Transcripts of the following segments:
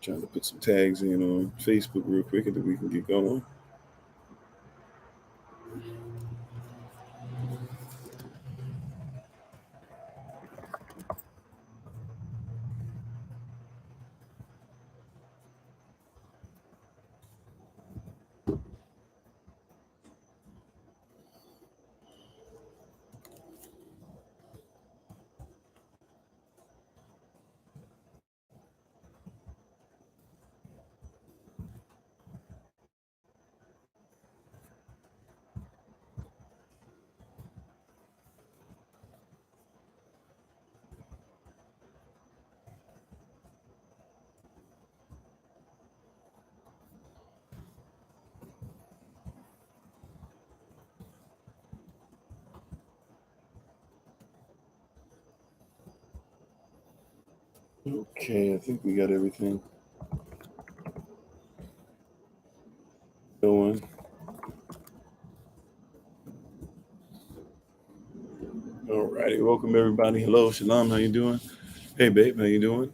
Trying to put some tags in on Facebook real quick and then we can get going. Okay, I think we got everything going. All righty, welcome everybody. Hello, Shalom, how you doing? Hey, babe, how you doing?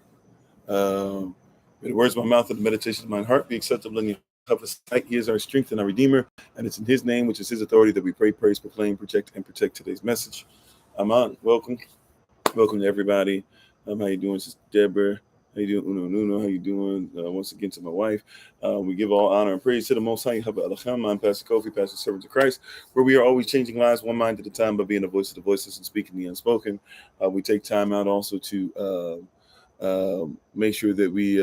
May the words of my mouth and the meditation of my heart be acceptable in your sight. He is our strength and our Redeemer, and it's in His name, which is His authority, that we pray, praise, proclaim, project, and protect today's message. Aman, welcome. Welcome to everybody. How you doing, Sister Deborah? How you doing, Uno Nuno? How you doing? Once again, to my wife, we give all honor and praise to the Most High. I'm Pastor Kofi, Pastor Servant of Christ, where we are always changing lives one mind at a time by being the voice of the voiceless and speaking the unspoken. We take time out also to make sure that we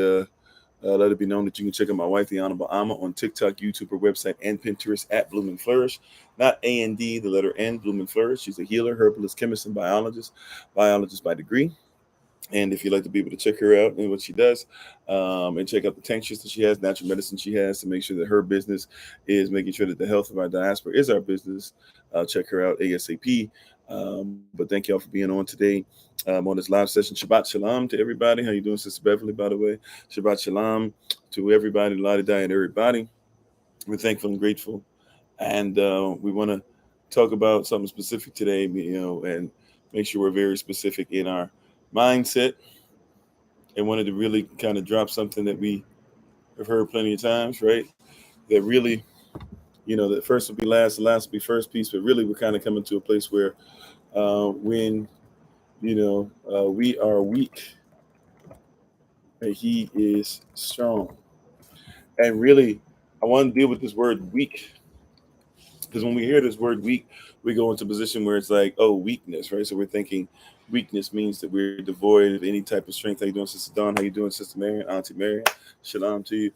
let it be known that you can check out my wife, the Honorable Amma, on TikTok, YouTube, her website, and Pinterest at Bloom and Flourish. Not A-N-D, the letter N, Bloom and Flourish. She's a healer, herbalist, chemist, and biologist by degree. And if you'd like to be able to check her out and what she does, and check out the tinctures that she has, natural medicine she has, to make sure that her business is making sure that the health of our diaspora is our business, check her out ASAP. But thank y'all for being on today on this live session. Shabbat Shalom to everybody. How you doing, Sister Beverly, by the way? Shabbat Shalom to everybody, Lottie Di and everybody. We're thankful and grateful. And we want to talk about something specific today, and make sure we're very specific in our mindset, and wanted to really kind of drop something that we have heard plenty of times, right? That really, that first will be last, the last will be first piece, but really we're kind of coming to a place where when, we are weak, and He is strong. And really, I want to deal with this word weak, because when we hear this word weak, we go into a position where it's like, oh, weakness, right? So we're thinking weakness means that we're devoid of any type of strength. How you doing, Sister Dawn? How you doing, Sister Marion? Auntie Marion? Shalom to you.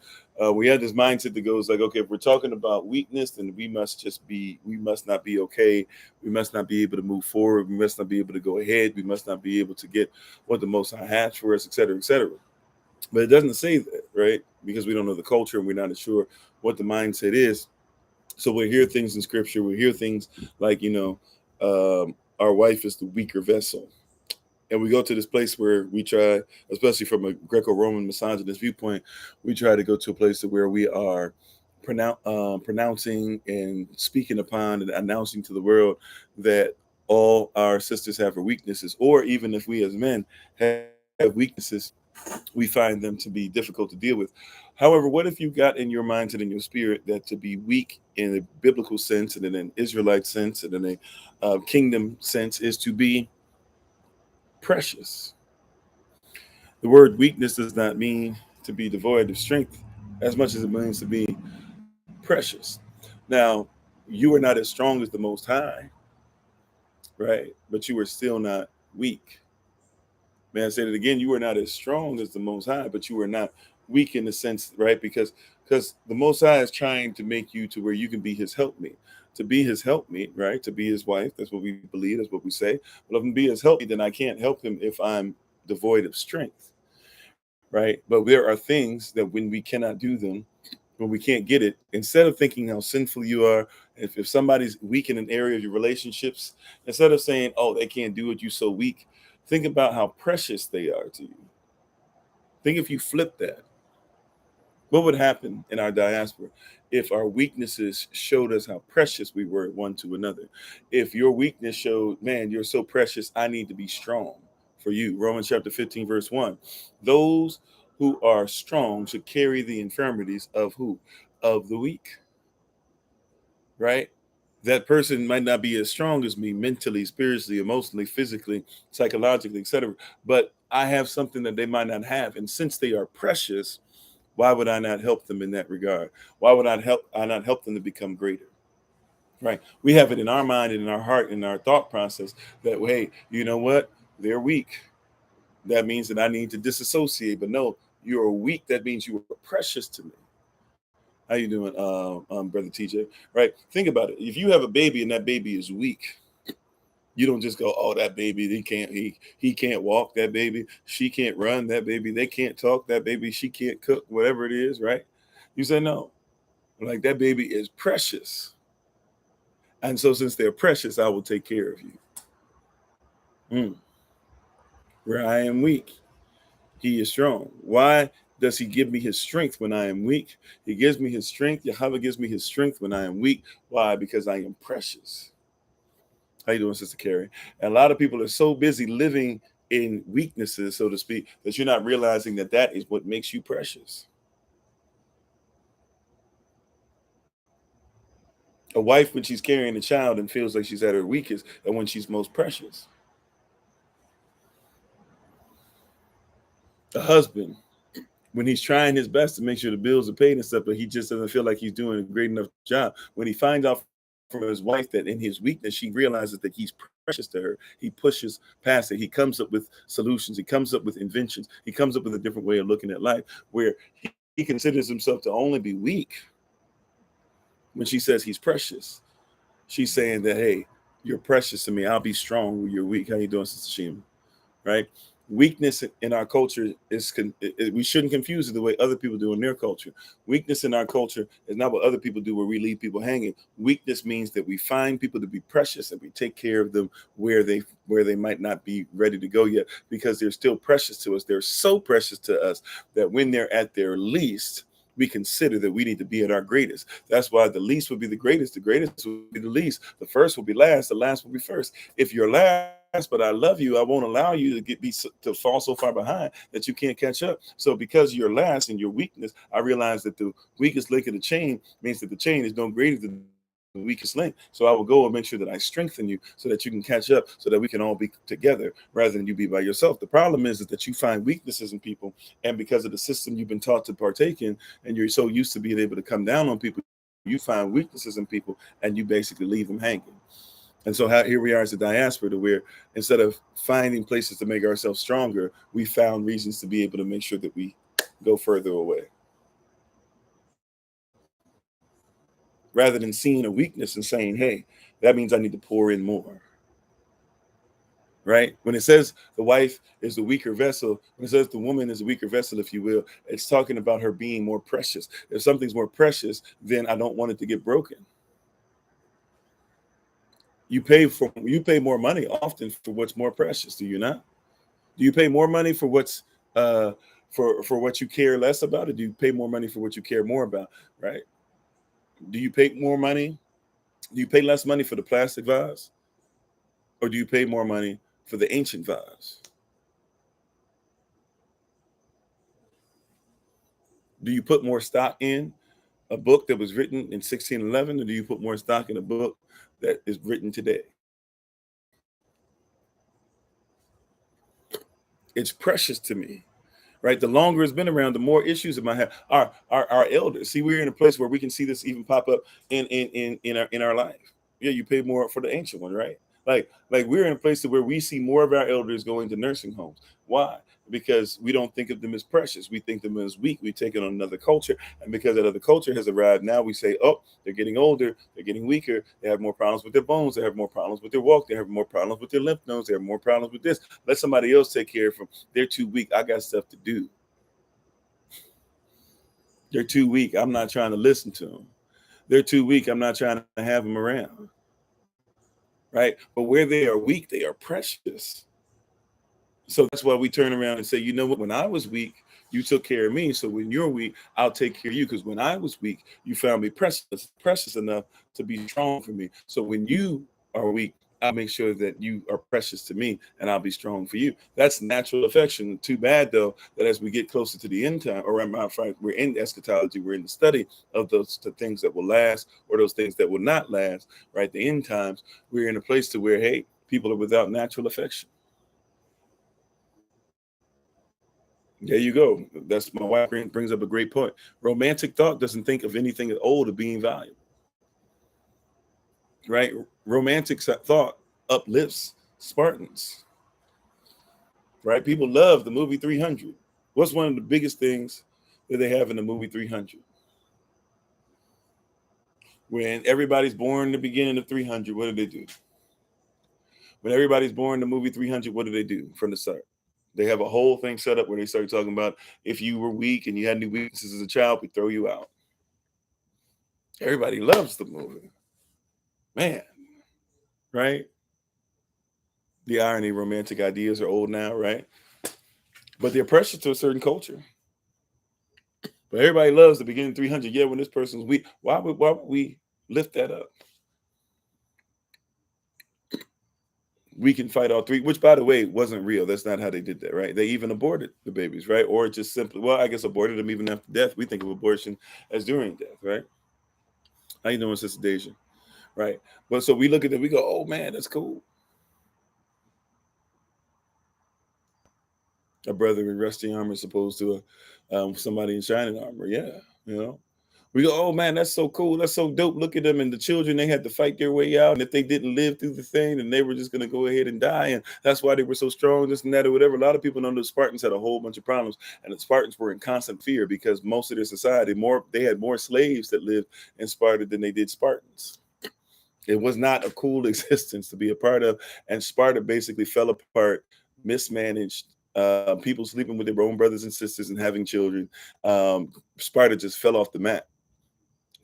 We have this mindset that goes like, okay, if we're talking about weakness, then we must not be okay. We must not be able to move forward. We must not be able to go ahead. We must not be able to get what the Most High has for us, et cetera, et cetera. But it doesn't say that, right? Because we don't know the culture and we're not sure what the mindset is. So we'll hear things in scripture. We'll hear things like, our wife is the weaker vessel. And we go to this place where we try, especially from a Greco-Roman misogynist viewpoint, we try to go to a place where we are pronouncing and speaking upon and announcing to the world that all our sisters have weaknesses, or even if we as men have weaknesses, we find them to be difficult to deal with. However, what if you got in your mind and in your spirit that to be weak in a biblical sense and in an Israelite sense and in a kingdom sense is to be precious? The word weakness does not mean to be devoid of strength as much as it means to be precious. Now, you are not as strong as the Most High, right? But you are still not weak. May I say that again? You are not as strong as the Most High, but you are not weak in the sense, right? Because the Most High is trying to make you to where you can be His helpmate. To be His helpmate, right? To be His wife. That's what we believe. That's what we say. But if I'm be His helpmate, then I can't help Him if I'm devoid of strength, right? But there are things that when we cannot do them, when we can't get it, instead of thinking how sinful you are, if somebody's weak in an area of your relationships, instead of saying, oh, they can't do it, you so weak, think about how precious they are to you. Think if you flip that, what would happen in our diaspora if our weaknesses showed us how precious we were one to another? If your weakness showed, man, you're so precious, I need to be strong for you. Romans chapter 15, verse 1. Those who are strong should carry the infirmities of who? Of the weak, right? That person might not be as strong as me mentally, spiritually, emotionally, physically, psychologically, etc. But I have something that they might not have. And since they are precious, why would I not help them in that regard? Why would I not help them to become greater? Right? We have it in our mind and in our heart and our thought process that, hey, you know what? They're weak. That means that I need to disassociate. But no, you're weak. That means you are precious to me. How you doing, brother TJ? Right? Think about it. If you have a baby and that baby is weak, you don't just go, "Oh, that baby, he can't walk. That baby, she can't run. That baby, they can't talk. That baby, she can't cook. Whatever it is, right?" You say no. Like that baby is precious, and so since they're precious, I will take care of you. Mm. Where I am weak, he is strong. Why does he give me his strength when I am weak? He gives me his strength. Yahweh gives me his strength when I am weak. Why? Because I am precious. How you doing, Sister Carrie? And a lot of people are so busy living in weaknesses, so to speak, that you're not realizing that that is what makes you precious. A wife, when she's carrying a child and feels like she's at her weakest, and when she's most precious. A husband, when he's trying his best to make sure the bills are paid and stuff, but he just doesn't feel like he's doing a great enough job. When he finds out from his wife that in his weakness, she realizes that he's precious to her, he pushes past it. He comes up with solutions. He comes up with inventions. He comes up with a different way of looking at life where he considers himself to only be weak. When she says he's precious, she's saying that, hey, you're precious to me. I'll be strong when you're weak. How you doing, Sister Shima? Right? Weakness in our culture is we shouldn't confuse it the way other people do in their culture. Weakness in our culture is not what other people do where we leave people hanging. Weakness means that we find people to be precious and we take care of them where they might not be ready to go yet, because they're still precious to us. They're so precious to us that when they're at their least, we consider that we need to be at our greatest. That's why the least will be the greatest will be the least, the first will be last, the last will be first. If you're last, but I love you, I won't allow you to fall so far behind that you can't catch up. So because you're last in your weakness, I realize that the weakest link in the chain means that the chain is no greater than the weakest link. So I will go and make sure that I strengthen you so that you can catch up, so that we can all be together rather than you be by yourself. The problem is that you find weaknesses in people, and because of the system you've been taught to partake in, and you're so used to being able to come down on people, you find weaknesses in people and you basically leave them hanging. And so here we are as a diaspora, to where instead of finding places to make ourselves stronger, we found reasons to be able to make sure that we go further away, rather than seeing a weakness and saying, hey, that means I need to pour in more. Right? When it says the wife is the weaker vessel, when it says the woman is a weaker vessel, if you will, it's talking about her being more precious. If something's more precious, then I don't want it to get broken. You pay more money often for what's more precious, do you not? Do you pay more money for what's for what you care less about, or do you pay more money for what you care more about? Right? Do you pay more money? Do you pay less money for the plastic vase, or do you pay more money for the ancient vase? Do you put more stock in a book that was written in 1611, or do you put more stock in a book that is written today? It's precious to me, right? The longer it's been around, the more issues it might have. Our elders. See, we're in a place where we can see this even pop up in our life. Yeah, you pay more for the ancient one, right? Like we're in a place where we see more of our elders going to nursing homes. Why? Because we don't think of them as precious. We think of them as weak. We take it on another culture. And because that other culture has arrived, now we say, oh, they're getting older, they're getting weaker, they have more problems with their bones, they have more problems with their walk, they have more problems with their lymph nodes, they have more problems with this. Let somebody else take care of them. They're too weak. I got stuff to do. They're too weak. I'm not trying to listen to them. They're too weak. I'm not trying to have them around. Right? But where they are weak, they are precious. So that's why we turn around and say, you know what? When I was weak, you took care of me. So when you're weak, I'll take care of you. Because when I was weak, you found me precious enough to be strong for me. So when you are weak, I'll make sure that you are precious to me and I'll be strong for you. That's natural affection. Too bad, though, that as we get closer to the end time, or we're in eschatology, we're in the study of the things that will last or those things that will not last, right? The end times, we're in a place to where, hey, people are without natural affection. There you go. That's my wife brings up a great point. Romantic thought doesn't think of anything as old or being valuable, right? Romantic thought uplifts Spartans, right? People love the movie 300. What's one of the biggest things that they have in the movie 300? When everybody's born in the beginning of 300, what do they do? When everybody's born in the movie 300, what do they do from the start? They have a whole thing set up where they start talking about if you were weak and you had any weaknesses as a child, we throw you out. Everybody loves the movie. Man, right? The irony, romantic ideas are old now, right? But they're precious to a certain culture. But everybody loves the beginning 300. Yeah, when this person's weak, why would we lift that up? We can fight all three, which, by the way, wasn't real. That's not how they did that, right? They even aborted the babies, right? Or just simply, well, I guess aborted them even after death. We think of abortion as during death, right? How you doing, Sister Deja? Right? But so we look at it, we go, oh man, that's cool. A brother in rusty armor as opposed to somebody in shining armor. Yeah, you know. We go, oh man, that's so cool. That's so dope. Look at them. And the children, they had to fight their way out. And if they didn't live through the thing, then they were just going to go ahead and die. And that's why they were so strong, this and that, or whatever. A lot of people know the Spartans had a whole bunch of problems. And the Spartans were in constant fear because most of their society, they had more slaves that lived in Sparta than they did Spartans. It was not a cool existence to be a part of. And Sparta basically fell apart, mismanaged. People sleeping with their own brothers and sisters and having children. Sparta just fell off the map.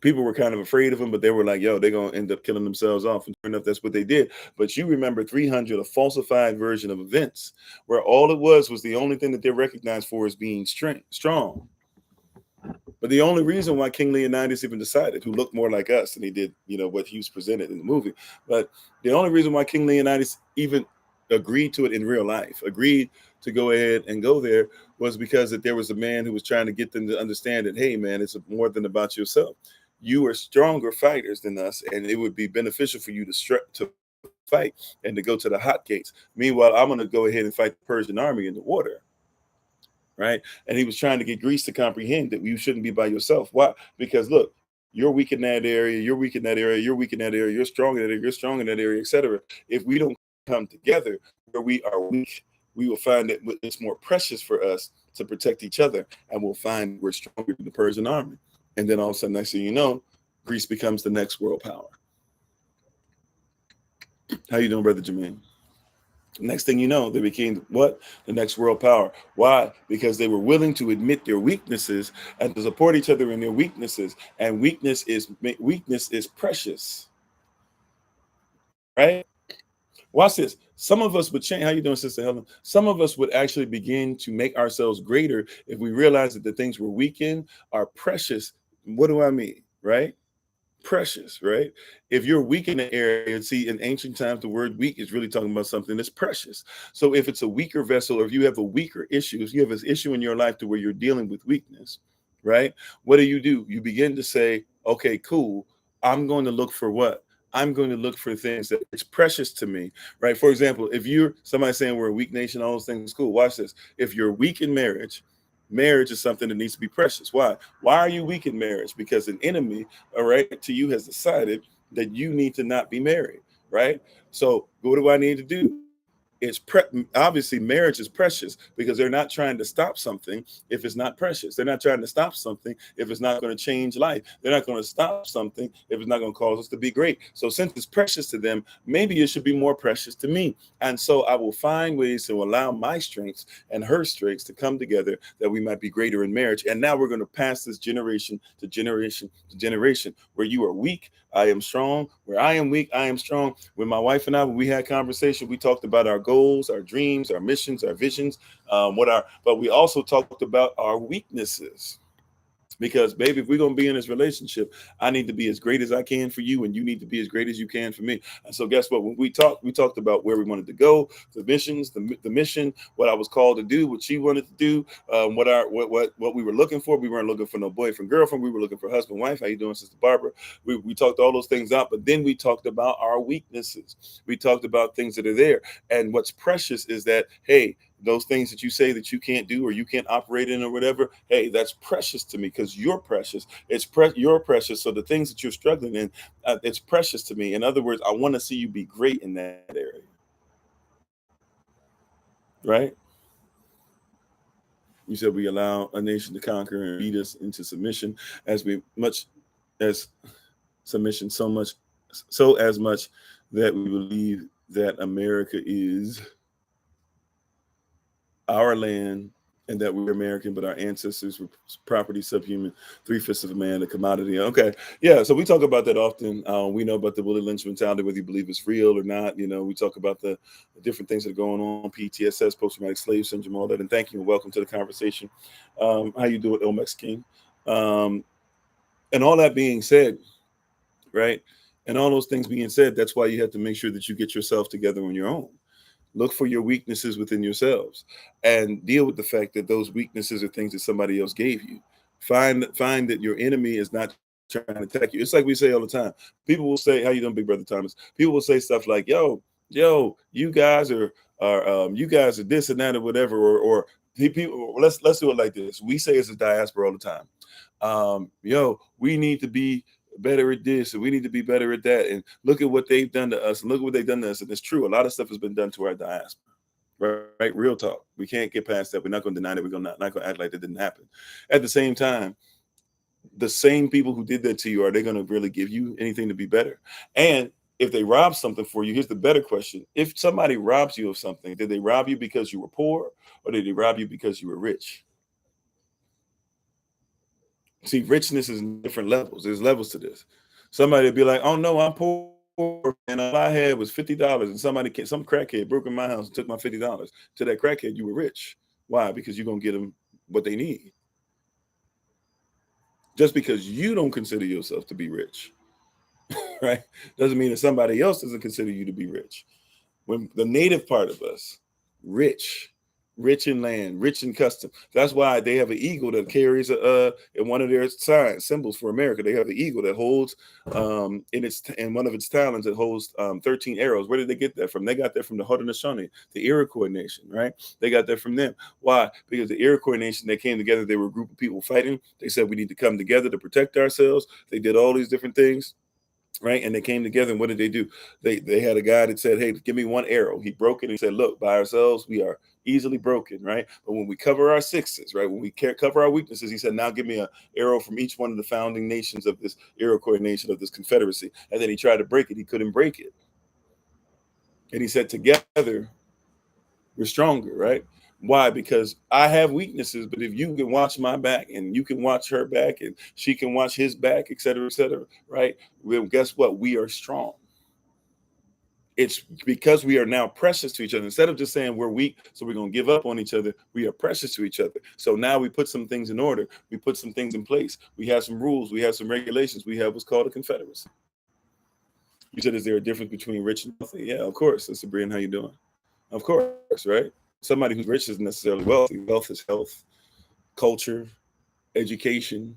People were kind of afraid of them, but they were like, yo, they're going to end up killing themselves off. And sure enough, that's what they did. But you remember 300, a falsified version of events, where all it was the only thing that they're recognized for is being strong. But the only reason why King Leonidas even decided, who looked more like us than he did, what he was presented in the movie, but the only reason why King Leonidas even agreed to it in real life, agreed to go ahead and go there, was because that there was a man who was trying to get them to understand that, hey, man, it's more than about yourself. You are stronger fighters than us, and it would be beneficial for you to fight and to go to the hot gates. Meanwhile, I'm going to go ahead and fight the Persian army in the water. Right. And he was trying to get Greece to comprehend that you shouldn't be by yourself. Why? Because look, you're weak in that area, you're weak in that area, you're weak in that area, you're strong in that area, you're strong in that area, etc. If we don't come together where we are weak, we will find that it's more precious for us to protect each other, and we'll find we're stronger than the Persian army. And then all of a sudden, next thing you know, Greece becomes the next world power. How you doing, Brother Jermaine? Next thing you know, they became what? The next world power. Why? Because they were willing to admit their weaknesses and to support each other in their weaknesses. And weakness is precious. Right? Watch this. Some of us would change. How you doing, Sister Helen? Some of us would actually begin to make ourselves greater if we realize that the things we're weak in are precious. What do I mean? Right? Precious, right? If you're weak in an area, see, in ancient times, the word weak is really talking about something that's precious. So if it's a weaker vessel, or if you have a weaker issue, if you have an issue in your life to where you're dealing with weakness, right? What do? You begin to say, okay, cool. I'm going to look for what? I'm going to look for things that it's precious to me, right? For example, if you're somebody saying we're a weak nation, all those things, cool. Watch this. If you're weak in marriage is something that needs to be precious. Why? Why are you weak in marriage? Because an enemy, all right, to you has decided that you need to not be married, right? So what do I need to do? It's obviously marriage is precious because they're not trying to stop something if it's not precious. They're not trying to stop something if it's not going to change life. They're not going to stop something if it's not going to cause us to be great. So since it's precious to them, maybe it should be more precious to me. And so I will find ways to allow my strengths and her strengths to come together that we might be greater in marriage. And now we're going to pass this generation to generation to generation. Where you are weak, I am strong. Where I am weak, I am strong. When my wife and I, when we had conversation, we talked about our goals, our dreams, our missions, our visions, but we also talked about our weaknesses, Because, baby, if we're going to be in this relationship, I need to be as great as I can for you, and you need to be as great as you can for me. And so guess what? When we talked about where we wanted to go, the missions, the mission, what I was called to do, what she wanted to do, what we were looking for. We weren't looking for no boyfriend, girlfriend. We were looking for husband, wife. How you doing, Sister Barbara? We talked all those things out, but then we talked about our weaknesses. We talked about things that are there. And what's precious is that, hey, those things that you say that you can't do or you can't operate in or whatever, hey, that's precious to me because you're precious. You're precious. So the things that you're struggling in, it's precious to me. In other words, I want to see you be great in that area. Right? You said we allow a nation to conquer and lead us into submission as much as that we believe that America is our land and that we're American, but our ancestors were property, subhuman, 3/5 of a man, a commodity. Okay. Yeah. So we talk about that often. We know about the Willie Lynch mentality, whether you believe it's real or not. We talk about the different things that are going on, PTSS, post-traumatic slave syndrome, all that. And thank you and welcome to the conversation. How you doing, Elmex King? And all that being said, right? And all those things being said, that's why you have to make sure that you get yourself together on your own. Look for your weaknesses within yourselves and deal with the fact that those weaknesses are things that somebody else gave you. Find that your enemy is not trying to attack you. It's like we say all the time. People will say, "How you doing, Big Brother Thomas?" People will say stuff like, "Yo, you guys are you guys are this and that or whatever." Or people. Let's do it like this. We say as a diaspora all the time. We need to be better at this and we need to be better at that, and look at what they've done to us and look at what they've done to us. And it's true, a lot of stuff has been done to our diaspora, right? Real talk. We can't get past that. We're not going to deny that. We're not going to act like that didn't happen. At the same time, the same people who did that to you, are they going to really give you anything to be better? And if they rob something for you, here's the better question. If somebody robs you of something, did they rob you because you were poor, or did they rob you because you were rich? See, richness is different levels. There's levels to this. Somebody would be like, "Oh no, I'm poor, and all I had was $50." And some crackhead broke in my house and took my $50. To that crackhead, you were rich. Why? Because you're gonna get them what they need. Just because you don't consider yourself to be rich, right, doesn't mean that somebody else doesn't consider you to be rich. When the native part of us, rich in land, rich in custom. That's why they have an eagle that carries in one of their symbols for America. They have an eagle that holds in one of its talons that holds 13 arrows. Where did they get that from? They got that from the Haudenosaunee, the Iroquois nation, right? They got that from them. Why? Because the Iroquois nation, they came together. They were a group of people fighting. They said we need to come together to protect ourselves. They did all these different things. Right. And they came together. And what did they do? They had a guy that said, "Hey, give me one arrow." He broke it. And he said, "Look, by ourselves, we are easily broken." Right. But when we cover our sixes, right, when we can't cover our weaknesses, he said, "Now give me an arrow from each one of the founding nations of this Iroquois nation, of this confederacy." And then he tried to break it. He couldn't break it. And he said, "Together, we're stronger." Right. Why? Because I have weaknesses, but if you can watch my back and you can watch her back and she can watch his back, et cetera, right? Well, guess what? We are strong. It's because we are now precious to each other. Instead of just saying we're weak, so we're going to give up on each other, we are precious to each other. So now we put some things in order. We put some things in place. We have some rules. We have some regulations. We have what's called a confederacy. You said, is there a difference between rich and wealthy? Yeah, of course. Sister Brian, how you doing? Of course, right? Somebody who's rich isn't necessarily wealthy. Wealth is health, culture, education,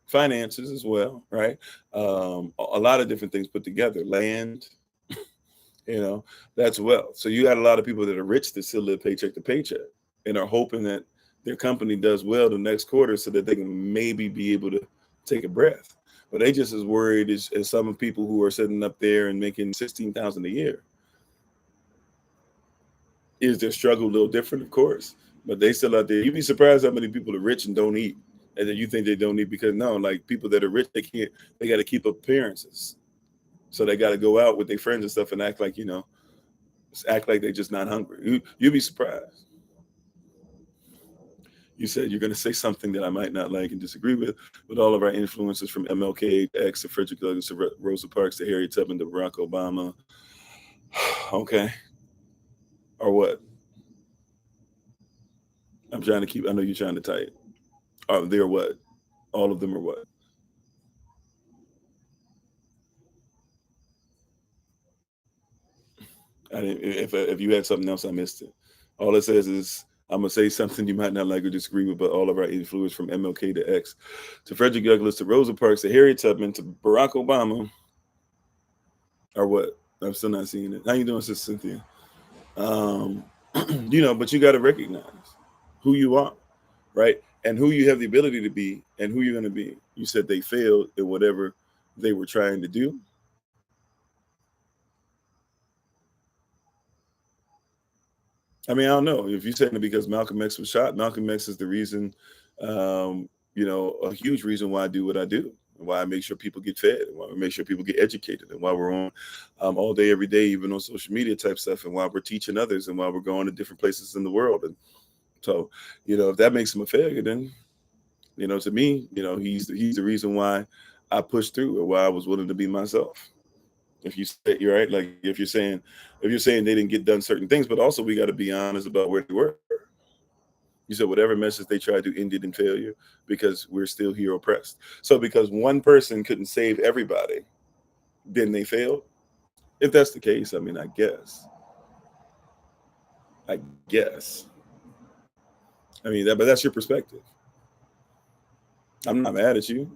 finances as well, right? A lot of different things put together. Land, that's wealth. So you got a lot of people that are rich that still live paycheck to paycheck and are hoping that their company does well the next quarter so that they can maybe be able to take a breath. But they just as worried as some people who are sitting up there and making $16,000 a year. Is their struggle a little different? Of course. But they still out there. You'd be surprised how many people are rich and don't eat. And then you think they don't eat because no, like people that are rich, they got to keep up appearances. So they got to go out with their friends and stuff and act like, they're just not hungry. You'd be surprised. You said you're going to say something that I might not like and disagree with all of our influences from MLK to X to Frederick Douglass to Rosa Parks to Harriet Tubman to Barack Obama. Okay. Or what? I know you're trying to type. They're what? All of them are what? I didn't, if you had something else, I missed it. All it says is I'm gonna say something you might not like or disagree with, but all of our influence from MLK to X, to Frederick Douglass, to Rosa Parks, to Harriet Tubman, to Barack Obama, or what? I'm still not seeing it. How you doing, Sister Cynthia? Um, but you got to recognize who you are, right? And who you have the ability to be and who you're going to be. You said they failed in whatever they were trying to do. I mean, I don't know if you're saying it because Malcolm X was shot. Malcolm X is the reason, a huge reason why I do what I do, and why I make sure people get fed, and why we make sure people get educated, and why we're on all day, every day, even on social media type stuff, and why we're teaching others, and why we're going to different places in the world. And so, if that makes him a failure, then to me, he's the reason why I pushed through, or why I was willing to be myself. If you say you're right, like if you're saying they didn't get done certain things, but also we got to be honest about where they were. You said whatever message they tried to ended in failure because we're still here oppressed. So because one person couldn't save everybody, then they failed. If that's the case, I mean, I guess. I guess. I mean, but that's your perspective. I'm not mad at you.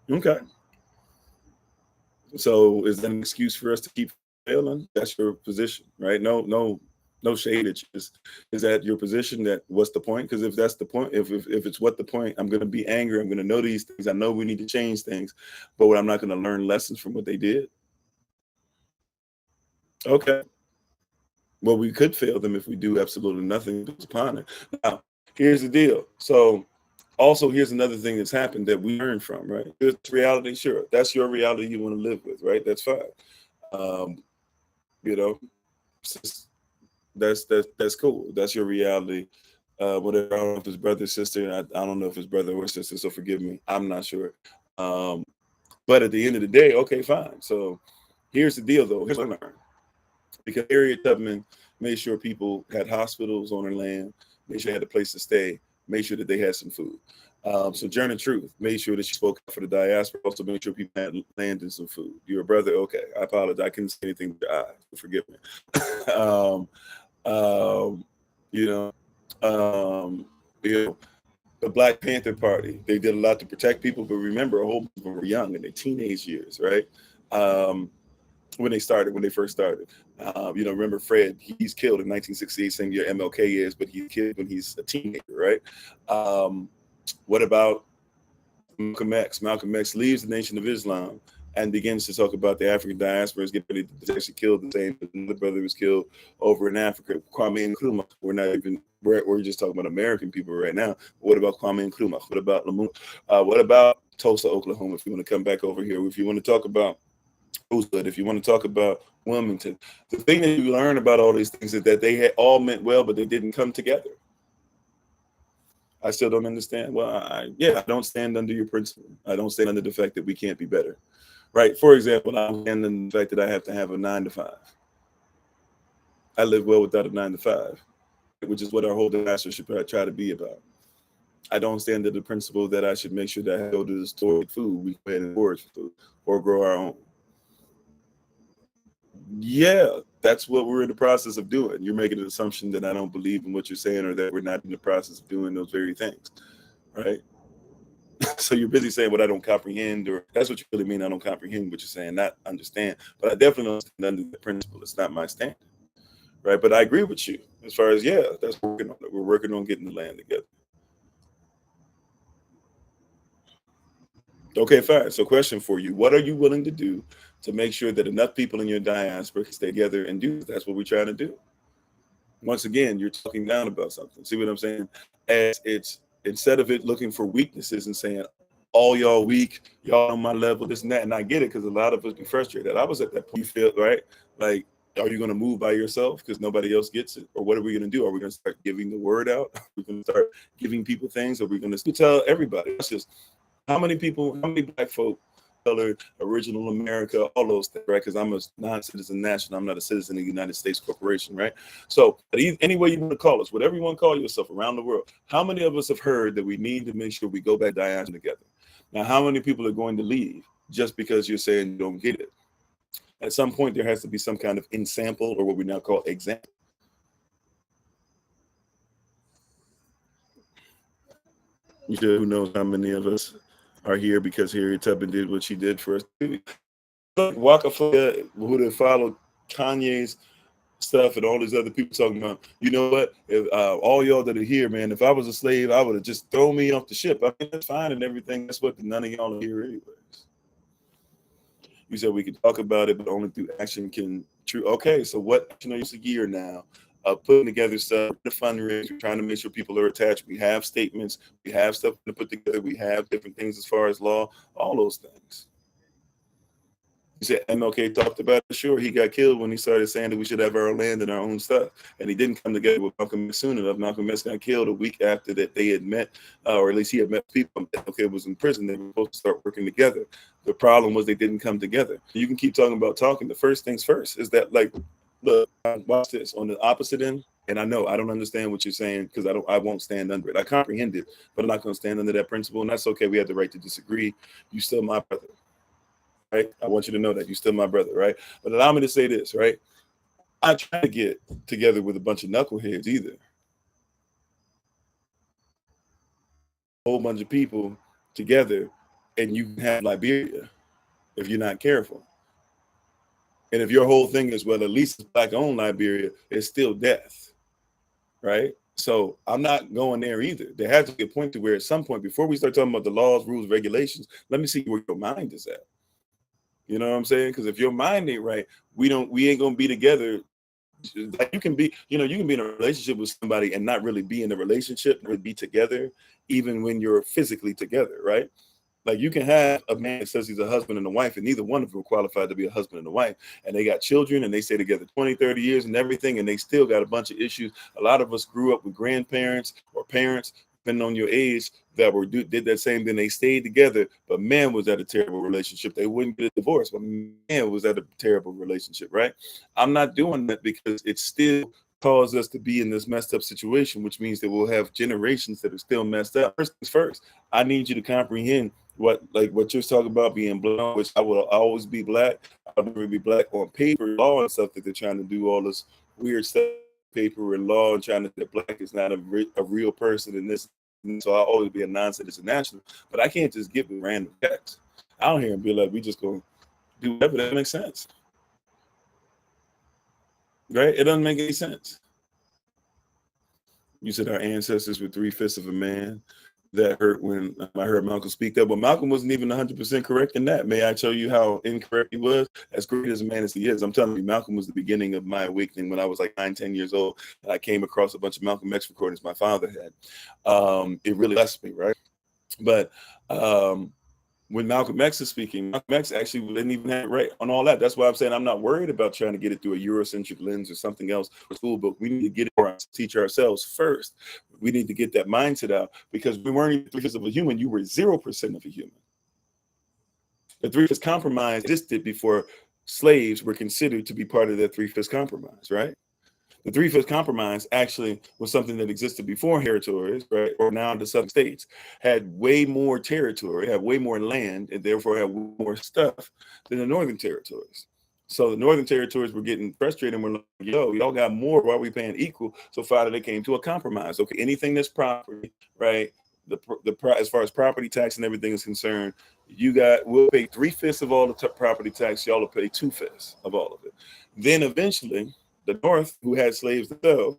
Okay. So is that an excuse for us to keep failing? That's your position, right? No shade. It's just, is that your position? That what's the point? Because if that's the point, if it's what the point, I'm going to be angry. I'm going to know these things. I know we need to change things, but I'm not going to learn lessons from what they did. Okay. Well, we could fail them if we do absolutely nothing upon it. Now, here's the deal. So also, here's another thing that's happened that we learn from, right? It's reality, sure. That's your reality you want to live with, right? That's fine. Um, you know, that's cool. That's your reality. Whatever. I don't know if it's brother, sister. I don't know if it's brother or sister, so forgive me. I'm not sure. Um, but at the end of the day, okay, fine. So here's the deal, though. Here's what I learned. Because Harriet Tubman made sure people had hospitals on their land, made sure they had a place to stay, made sure that they had some food. Sojourner Truth made sure that she spoke up for the diaspora, also made sure people had land and some food. You're a brother? Okay, I apologize. I couldn't say anything with your eyes. Forgive me. um, um, you know, um, you know, the Black Panther Party, they did a lot to protect people, but remember, a whole bunch of them were young in their teenage years, right? When they first started. Remember Fred, he's killed in 1968, same year MLK is, but he's killed when he's a teenager, right? What about Malcolm X? Malcolm X leaves the Nation of Islam and begins to talk about the African diaspora is getting ready to actually kill the same. Another brother was killed over in Africa. Kwame Nkrumah. We're just talking about American people right now. What about Kwame Nkrumah? What about Lumumba? What about Tulsa, Oklahoma? If you want to come back over here, if you want to talk about Rosewood, if you want to talk about Wilmington, the thing that you learn about all these things is that they had all meant well, but they didn't come together. I still don't understand. Well, I don't stand under your principle. I don't stand under the fact that we can't be better, right? For example, I don't stand under the fact that I have to have a 9 to 5. I live well without a 9 to 5, which is what our whole disaster should try to be about. I don't stand under the principle that I should make sure that I go to the store with food. We go ahead and forage for food or grow our own. Yeah, that's what we're in the process of doing. You're making an assumption that I don't believe in what you're saying, or that we're not in the process of doing those very things, right? So you're busy saying what I don't comprehend, or that's what you really mean. I don't comprehend what you're saying, not understand. But I definitely don't stand under the principle. It's not my standard, right? But I agree with you as far as that's working on it. We're working on getting the land together. Okay, fine. So, question for you: what are you willing to do to make sure that enough people in your diaspora can stay together and do? That's what we're trying to do. Once again, you're talking down about something. See what I'm saying? As it's, instead of it looking for weaknesses and saying, all y'all weak, y'all on my level, this and that. And I get it, because a lot of us be frustrated. I was at that point. You feel right? Like, are you going to move by yourself because nobody else gets it? Or what are we going to do? Are we going to start giving the word out? Are we going to start giving people things? Are we going to tell everybody? That's just, how many Black folk colored, original America, all those things, right? Because I'm a non-citizen national. I'm not a citizen of the United States corporation, right? So any way you want to call us, whatever you want to call yourself around the world, how many of us have heard that we need to make sure we go back to diaspora together? Now, how many people are going to leave just because you're saying you don't get it? At some point, there has to be some kind of ensample, or what we now call example. Who knows how many of us are here because Harriet Tubman did what she did for us. Waka Flocka would have followed Kanye's stuff and all these other people talking about, you know what, if all y'all that are here, man, if I was a slave, I would have just thrown me off the ship. I mean, that's fine and everything. That's what none of y'all are here anyways. You said we could talk about it, but only through action can true. Okay, so what action are you a year now? Putting together stuff, the fundraiser, trying to make sure people are attached. We have statements, we have stuff to put together, we have different things as far as law, all those things. You said MLK talked about it. Sure, he got killed when he started saying that we should have our own land and our own stuff. And he didn't come together with Malcolm X soon enough. Malcolm X got killed a week after that they had met, or at least he had met people. MLK was in prison. They were supposed to start working together. The problem was they didn't come together. You can keep talking about talking. The first things first is that, like, look, watch this. On the opposite end, and I know I don't understand what you're saying because I won't stand under it. I comprehend it, but I'm not going to stand under that principle. And that's okay. We have the right to disagree. You still my brother. Right? I want you to know that you're still my brother, right? But allow me to say this, right? I try to get together with a bunch of knuckleheads either. A whole bunch of people together, and you can have Liberia if you're not careful. And if your whole thing is, well, at least it's black-owned Liberia, it's still death, right? So I'm not going there either. There has to be a point to where at some point, before we start talking about the laws, rules, regulations, let me see where your mind is at. You know what I'm saying? Because if your mind ain't right, we ain't gonna be together. Like you can be in a relationship with somebody and not really be in a relationship, really be together, even when you're physically together, right? Like you can have a man that says he's a husband and a wife, and neither one of them are qualified to be a husband and a wife, and they got children and they stay together 20, 30 years and everything, and they still got a bunch of issues. A lot of us grew up with grandparents or parents, depending on your age, that did that same thing. They stayed together, but man, was that a terrible relationship. They wouldn't get a divorce, but man, was that a terrible relationship, right? I'm not doing that because it still caused us to be in this messed up situation, which means that we'll have generations that are still messed up. First things first, I need you to comprehend what you're talking about being black, which I will always be black. I'll never be black on paper, law and stuff that they're trying to do all this weird stuff, paper and law, and trying to say black is not a real person in this. So I'll always be a non-citizen national, but I can't just give them random checks. I don't hear and be like, we just gonna do whatever. That makes sense, right? It doesn't make any sense. You said our ancestors were 3/5 of a man. That hurt when I heard Malcolm speak that, but Malcolm wasn't even 100% correct in that. May I tell you how incorrect he was? As great as a man as he is, I'm telling you, Malcolm was the beginning of my awakening when I was like 9, 10 years old. And I came across a bunch of Malcolm X recordings my father had. It really blessed me, right? But when Malcolm X is speaking, Malcolm X actually didn't even have it right on all that. That's why I'm saying I'm not worried about trying to get it through a Eurocentric lens or something else for school book. We need to get it for us, teach ourselves first. We need to get that mindset out because we weren't even 3/5 of a human. You were 0% of a human. The 3/5 compromise existed before slaves were considered to be part of that 3/5 compromise, right? The 3/5 compromise actually was something that existed before territories, right? Or now the southern states had way more territory, had way more land, and therefore had more stuff than the northern territories. So the northern territories were getting frustrated and were like, yo, y'all got more. Why are we paying equal? So finally they came to a compromise. Okay, anything that's property, right? As far as property tax and everything is concerned, we'll pay 3/5 of all the property tax. Y'all will pay 2/5 of all of it. Then eventually, the North, who had slaves themselves,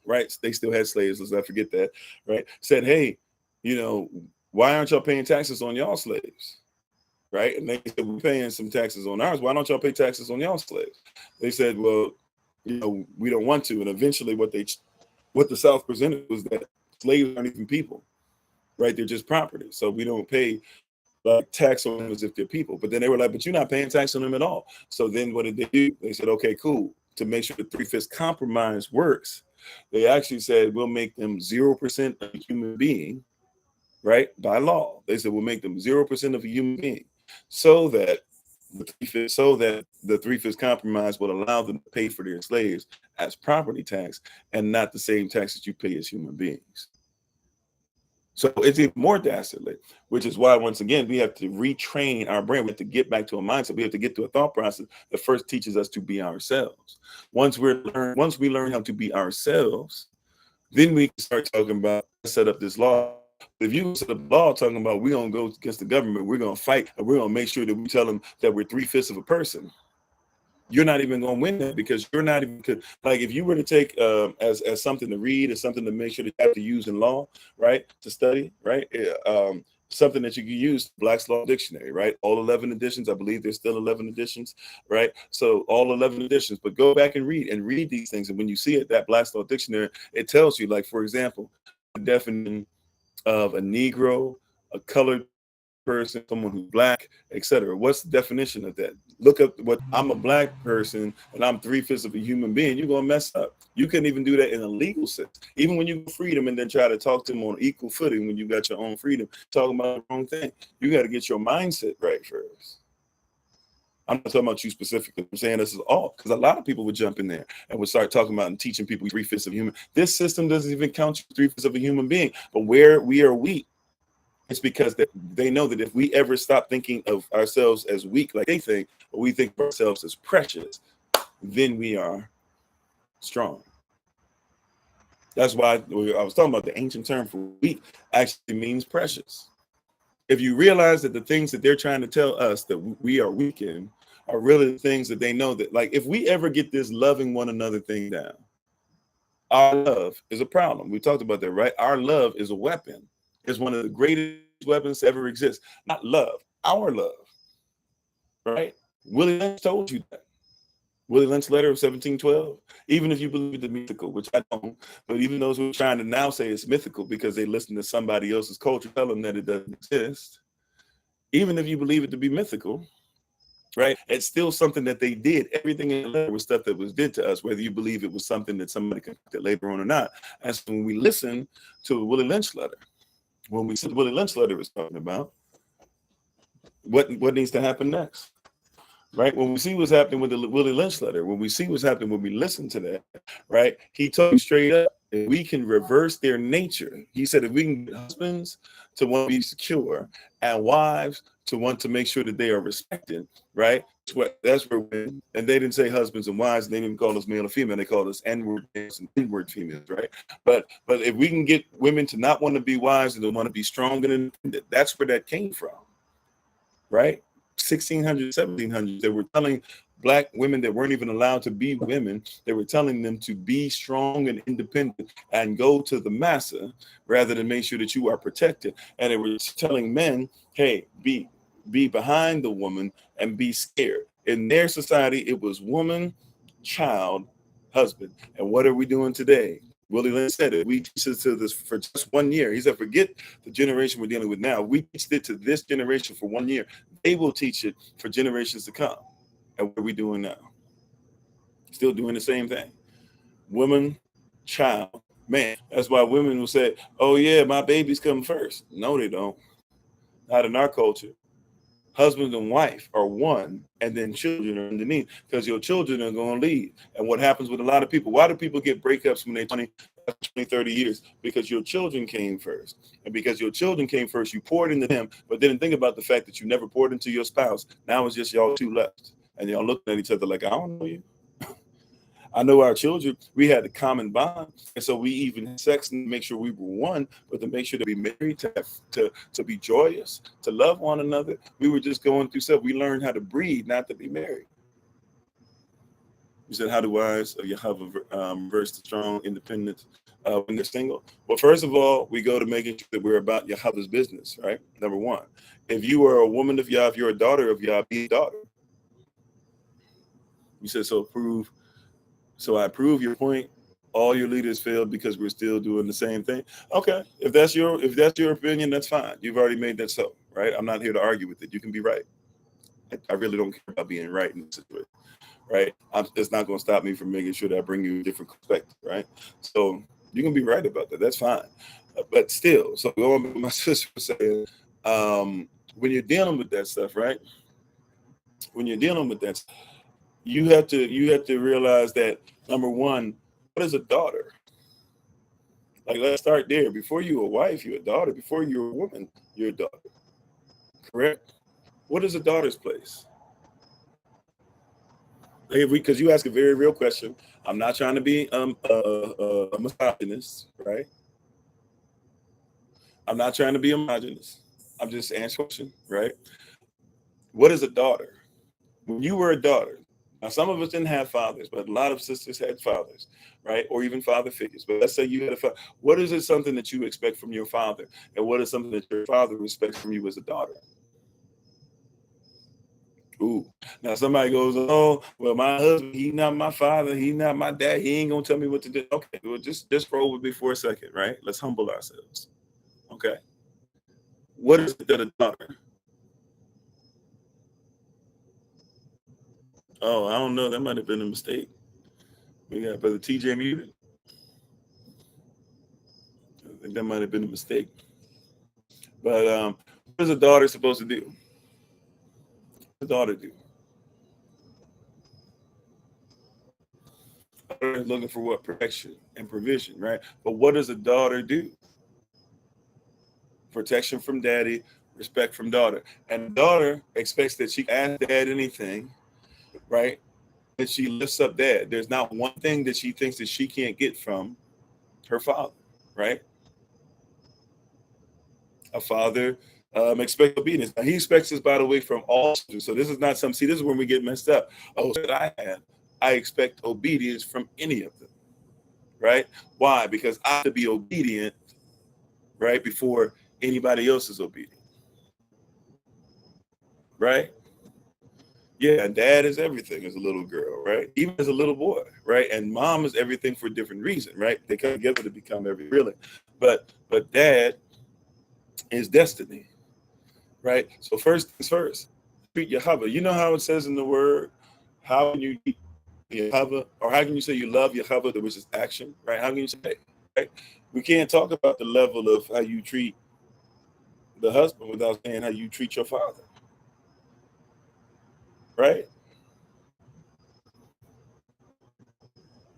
right? They still had slaves, let's not forget that, right? Said, hey, why aren't y'all paying taxes on y'all slaves? Right? And they said, we're paying some taxes on ours. Why don't y'all pay taxes on y'all slaves? They said, well, we don't want to. And eventually what the South presented was that slaves aren't even people, right? They're just property. So we don't pay tax on them as if they're people. But then they were like, but you're not paying tax on them at all. So then what did they do? They said, okay, cool. To make sure the 3/5 compromise works, they actually said, we'll make them 0% of a human being, right? By law. They said, we'll make them 0% of a human being. so that the three-fifths compromise will allow them to pay for their slaves as property tax and not the same tax that you pay as human beings. So it's even more dastardly, which is why, once again, we have to retrain our brain. We have to get back to a mindset. We have to get to a thought process that first teaches us to be ourselves. Once we learn how to be ourselves, then we can start talking about, set up this law. If you set up a law talking about we're going to go against the government, we're going to fight, and we're going to make sure that we tell them that we're three-fifths of a person, you're not even going to win that, because you're not even, like, if you were to take as something to read, as something to make sure that you have to use in law, right, to study, right, something that you can use, Black's Law Dictionary, right, all 11 editions. I believe there's still 11 editions, right? So all 11 editions, but go back and read these things. And when you see it, that Black's Law Dictionary, it tells you, like, for example, the definition of a Negro, a colored person, someone who's black, etc. What's the definition of that? Look up what I'm a black person and I'm three-fifths of a human being. You're gonna mess up. You couldn't even do that in a legal sense. Even when you freedom and then try to talk to them on equal footing when you got your own freedom, talking about the wrong thing. You got to get your mindset right first. I'm not talking about you specifically. I'm saying this is all, because a lot of people would jump in there and would start talking about and teaching people three-fifths of human. This system doesn't even count you three-fifths of a human being. But where we are weak, it's because they know that if we ever stop thinking of ourselves as weak like they think, but we think of ourselves as precious, then we are strong. That's why I was talking about the ancient term for weak actually means precious. If you realize that the things that they're trying to tell us that we are weak in are really the things that they know, that, like, if we ever get this loving one another thing down, our love is a problem. We talked about that, right? Our love is a weapon. It's one of the greatest weapons to ever exist. Not love, our love, right? Willie Lynch told you that. Willie Lynch letter of 1712. Even if you believe it's mythical, which I don't, but even those who are trying to now say it's mythical because they listen to somebody else's culture tell them that it doesn't exist. Even if you believe it to be mythical, right? It's still something that they did. Everything in the letter was stuff that was did to us, whether you believe it was something that somebody conducted later on or not. And so when we listen to a Willie Lynch letter, when we see what Willie Lynch letter is talking about, what needs to happen next, right? When we see what's happening with the Willie Lynch letter, when we see what's happening when we listen to that, right? He told you straight up, if we can reverse their nature. He said, if we can get husbands to want to be secure and wives to want to make sure that they are respected, right? That's where and they didn't say husbands and wives, they didn't even call us male or female, they called us N-word males and N-word females, right? But if we can get women to not want to be wives and to want to be strong and independent, that's where that came from, right? 1600s, 1700s, they were telling Black women that weren't even allowed to be women, they were telling them to be strong and independent and go to the massa rather than make sure that you are protected. And they were telling men, hey, be behind the woman and be scared. In their society, it was woman, child, husband. And what are we doing today? Willie Lynch said it. We teach it to this for just 1 year. He said, forget the generation we're dealing with now. We teach it to this generation for 1 year. They will teach it for generations to come. And what are we doing now? Still doing the same thing. Woman, child, man. That's why women will say, oh yeah, my babies come first. No, they don't. Not in our culture. Husband and wife are one, and then children are underneath, because your children are going to lead. And what happens with a lot of people, why do people get breakups when they're 20, 30 years? Because your children came first. And because your children came first, you poured into them, but didn't think about the fact that you never poured into your spouse. Now it's just y'all two left. And y'all looking at each other like, I don't know you. I know our children, we had a common bond. And so we even had sex and make sure we were one, but to make sure to be married, to be joyous, to love one another. We were just going through stuff. We learned how to breathe, not to be married. You said, how do wives of Yahweh reverse the strong independence when they're single? Well, first of all, we go to making sure that we're about Yahweh's business, right? Number one. If you are a woman of Yah, if you're a daughter of Yah, be a daughter. You said, so I approve your point. All your leaders failed because we're still doing the same thing. Okay, if that's your opinion, that's fine. You've already made that so, right? I'm not here to argue with it. You can be right. I really don't care about being right in this situation, right? It's not going to stop me from making sure that I bring you a different perspective, right? So you can be right about that. That's fine. But still, so going back to my sister was saying, when you're dealing with that stuff, right? When you're dealing with that, you have to realize that, number one, what is a daughter? Like, let's start there. Before you're a wife, you're a daughter. Before you're a woman, you're a daughter. Correct? What is a daughter's place? Because you ask a very real question. I'm not trying to be a misogynist, right? I'm not trying to be a misogynist. I'm just answering a question, right? What is a daughter? When you were a daughter, now some of us didn't have fathers, but a lot of sisters had fathers, right? Or even father figures. But let's say you had a father. What is it something that you expect from your father? And what is something that your father expects from you as a daughter? Ooh. Now somebody goes, oh, well, my husband, he not my father, he not my dad, he ain't gonna tell me what to do. Okay, well, just roll with me for a second, right? Let's humble ourselves. Okay. What is it that a daughter? Oh, I don't know. That might have been a mistake. We got Brother TJ muted. I think that might have been a mistake. But what is a daughter supposed to do? What does a daughter do? A daughter is looking for what? Protection and provision, right? But what does a daughter do? Protection from daddy, respect from daughter. And daughter expects that she can ask dad anything, right? And she lifts up dad. There's not one thing that she thinks that she can't get from her father, right? A father expects obedience. Now, he expects this, by the way, from all children. So this is not some, see, this is when we get messed up. Oh, that I expect obedience from any of them, right? Why? Because I have to be obedient, right, before anybody else is obedient, right? Yeah, dad is everything as a little girl, right? Even as a little boy, right? And mom is everything for a different reason, right? They come together to become every really. But dad is destiny, right? So first things first, treat Yahweh. You know how it says in the word, how can you treat Yahweh, or how can you say you love Yahweh, which is action, right? How can you say that, right? We can't talk about the level of how you treat the husband without saying how you treat your father, right?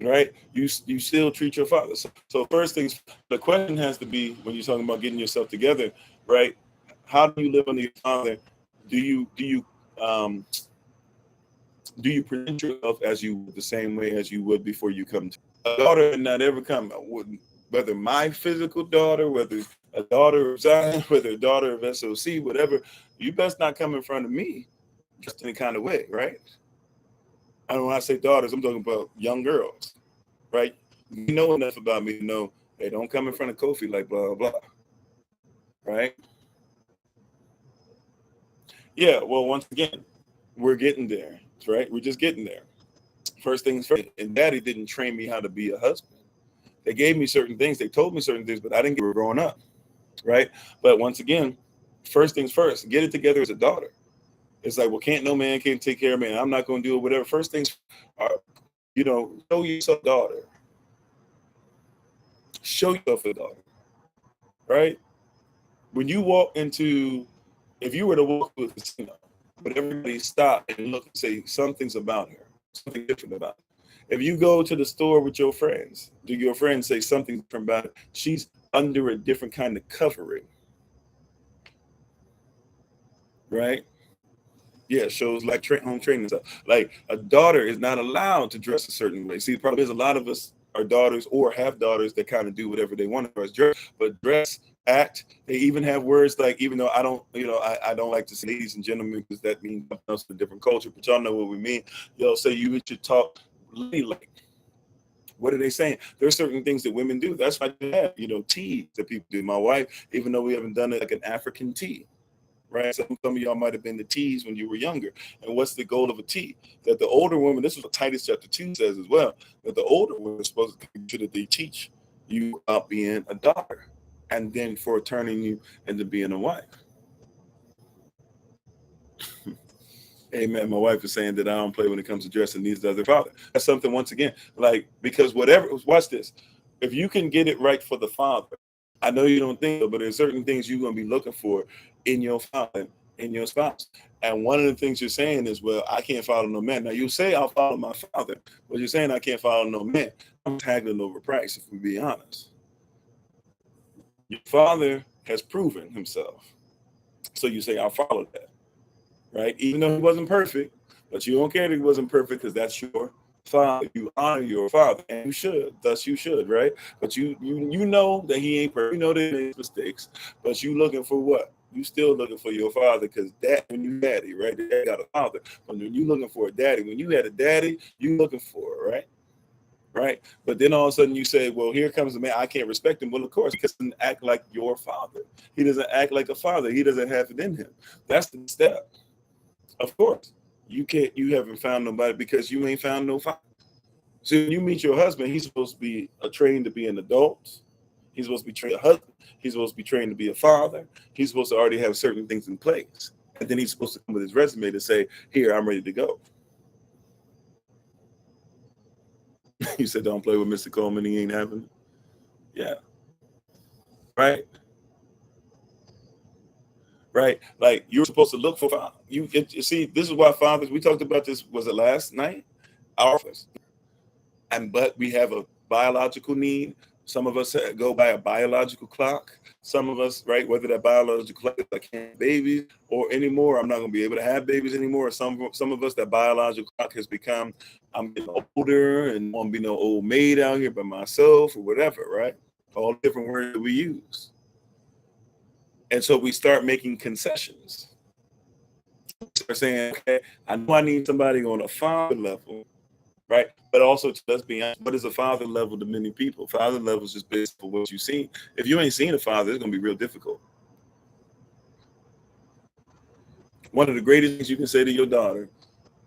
Right? You still treat your father. So first things, the question has to be, when you're talking about getting yourself together, right? How do you live under your father? Um do you present yourself as you the same way as you would before you come to a daughter? And not ever come, whether my physical daughter, whether a daughter of Zion, whether a daughter of SOC, whatever, you best not come in front of me just any kind of way, right? I don't, when I say daughters, I'm talking about young girls, right? You know enough about me to know, hey, don't come in front of Kofi like blah blah blah, right? Yeah, well, once again, we're getting there, right? We're just getting there. First things first, and daddy didn't train me how to be a husband. They gave me certain things, they told me certain things, but I didn't get it growing up, right? But once again, first things first, get it together as a daughter. It's like, well, can't take care of me, and I'm not going to do it, whatever. First things are, show yourself daughter. Show yourself a daughter, right? When you walk into, if you were to walk to a casino, but everybody stop and look and say something's about her, something different about her. If you go to the store with your friends, do your friends say something different about her? She's under a different kind of covering, right? Yeah, shows like home training stuff. Like a daughter is not allowed to dress a certain way. See, the problem is a lot of us are daughters or have daughters that kind of do whatever they want to dress, but dress, act. They even have words like, even though I don't, I don't like to say ladies and gentlemen because that means something else in a different culture, but y'all know what we mean. They'll say you should talk ladylike. What are they saying? There's certain things that women do. That's why I have, teas that people do. My wife, even though we haven't done it, like an African tea. Right? Some of y'all might have been the teas when you were younger. And what's the goal of a tea? That the older woman, this is what Titus chapter 2 says as well, that the older woman is supposed to make sure that they teach you about being a daughter and then for turning you into being a wife. Amen. My wife is saying that I don't play when it comes to dressing, these other father. That's something, once again, like, because whatever, watch this. If you can get it right for the father, I know you don't think so, but there's certain things you're going to be looking for in your father in your spouse. And one of the things you're saying is, well, I can't follow no man. Now you say I'll follow my father, but you're saying I can't follow no man. I'm haggling over price, if we be honest. Your father has proven himself. So you say, I'll follow that, right? Even though he wasn't perfect, but you don't care that he wasn't perfect because that's your father. You honor your father, and you should. Thus you should, right? But you know that he ain't perfect. You know that he makes mistakes, but you looking for what? You still looking for your father, because that when you daddy, right? Dad got a father. But when you looking for a daddy, when you had a daddy, you looking for it, right? Right. But then all of a sudden you say, well, here comes a man, I can't respect him. Well, of course, he doesn't act like your father. He doesn't act like a father. He doesn't have it in him. That's the step. Of course, you haven't found nobody because you ain't found no father. So when you meet your husband, he's supposed to be trained to be an adult. He's supposed to be trained a husband. He's supposed to be trained to be a father. He's supposed to already have certain things in place. And then he's supposed to come with his resume to say, here, I'm ready to go. You said, don't play with Mr. Coleman. He ain't having it. Yeah. Right. Right. Like you're supposed to look for father. You see, this is why fathers, we talked about this, was it last night? Our office. But we have a biological need. Some of us go by a biological clock. Some of us, right, whether that biological clock is I can't have babies or anymore, I'm not going to be able to have babies anymore. Some of us, that biological clock has become, I'm getting older and won't be no old maid out here by myself or whatever, right? All the different words that we use. And so we start making concessions. Start saying, okay, I know I need somebody on a father level, right? But also, let's be honest, what is a father level to many people? Father level is just based on what you've seen. If you ain't seen a father, it's going to be real difficult. One of the greatest things you can say to your daughter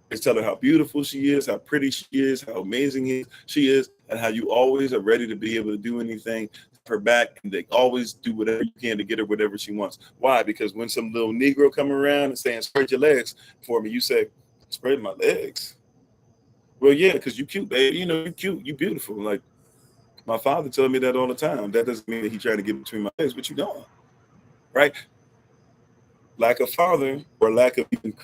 is tell her how beautiful she is, how pretty she is, how amazing she is, and how you always are ready to be able to do anything for her back, and they always do whatever you can to get her whatever she wants. Why? Because when some little Negro come around and saying, spread your legs for me, you say, spread my legs? Well, yeah, because you cute, baby. You know, you cute, you beautiful. Like, my father tells me that all the time. That doesn't mean that he tried to get between my legs, but you don't, right? Lack of father, or lack of even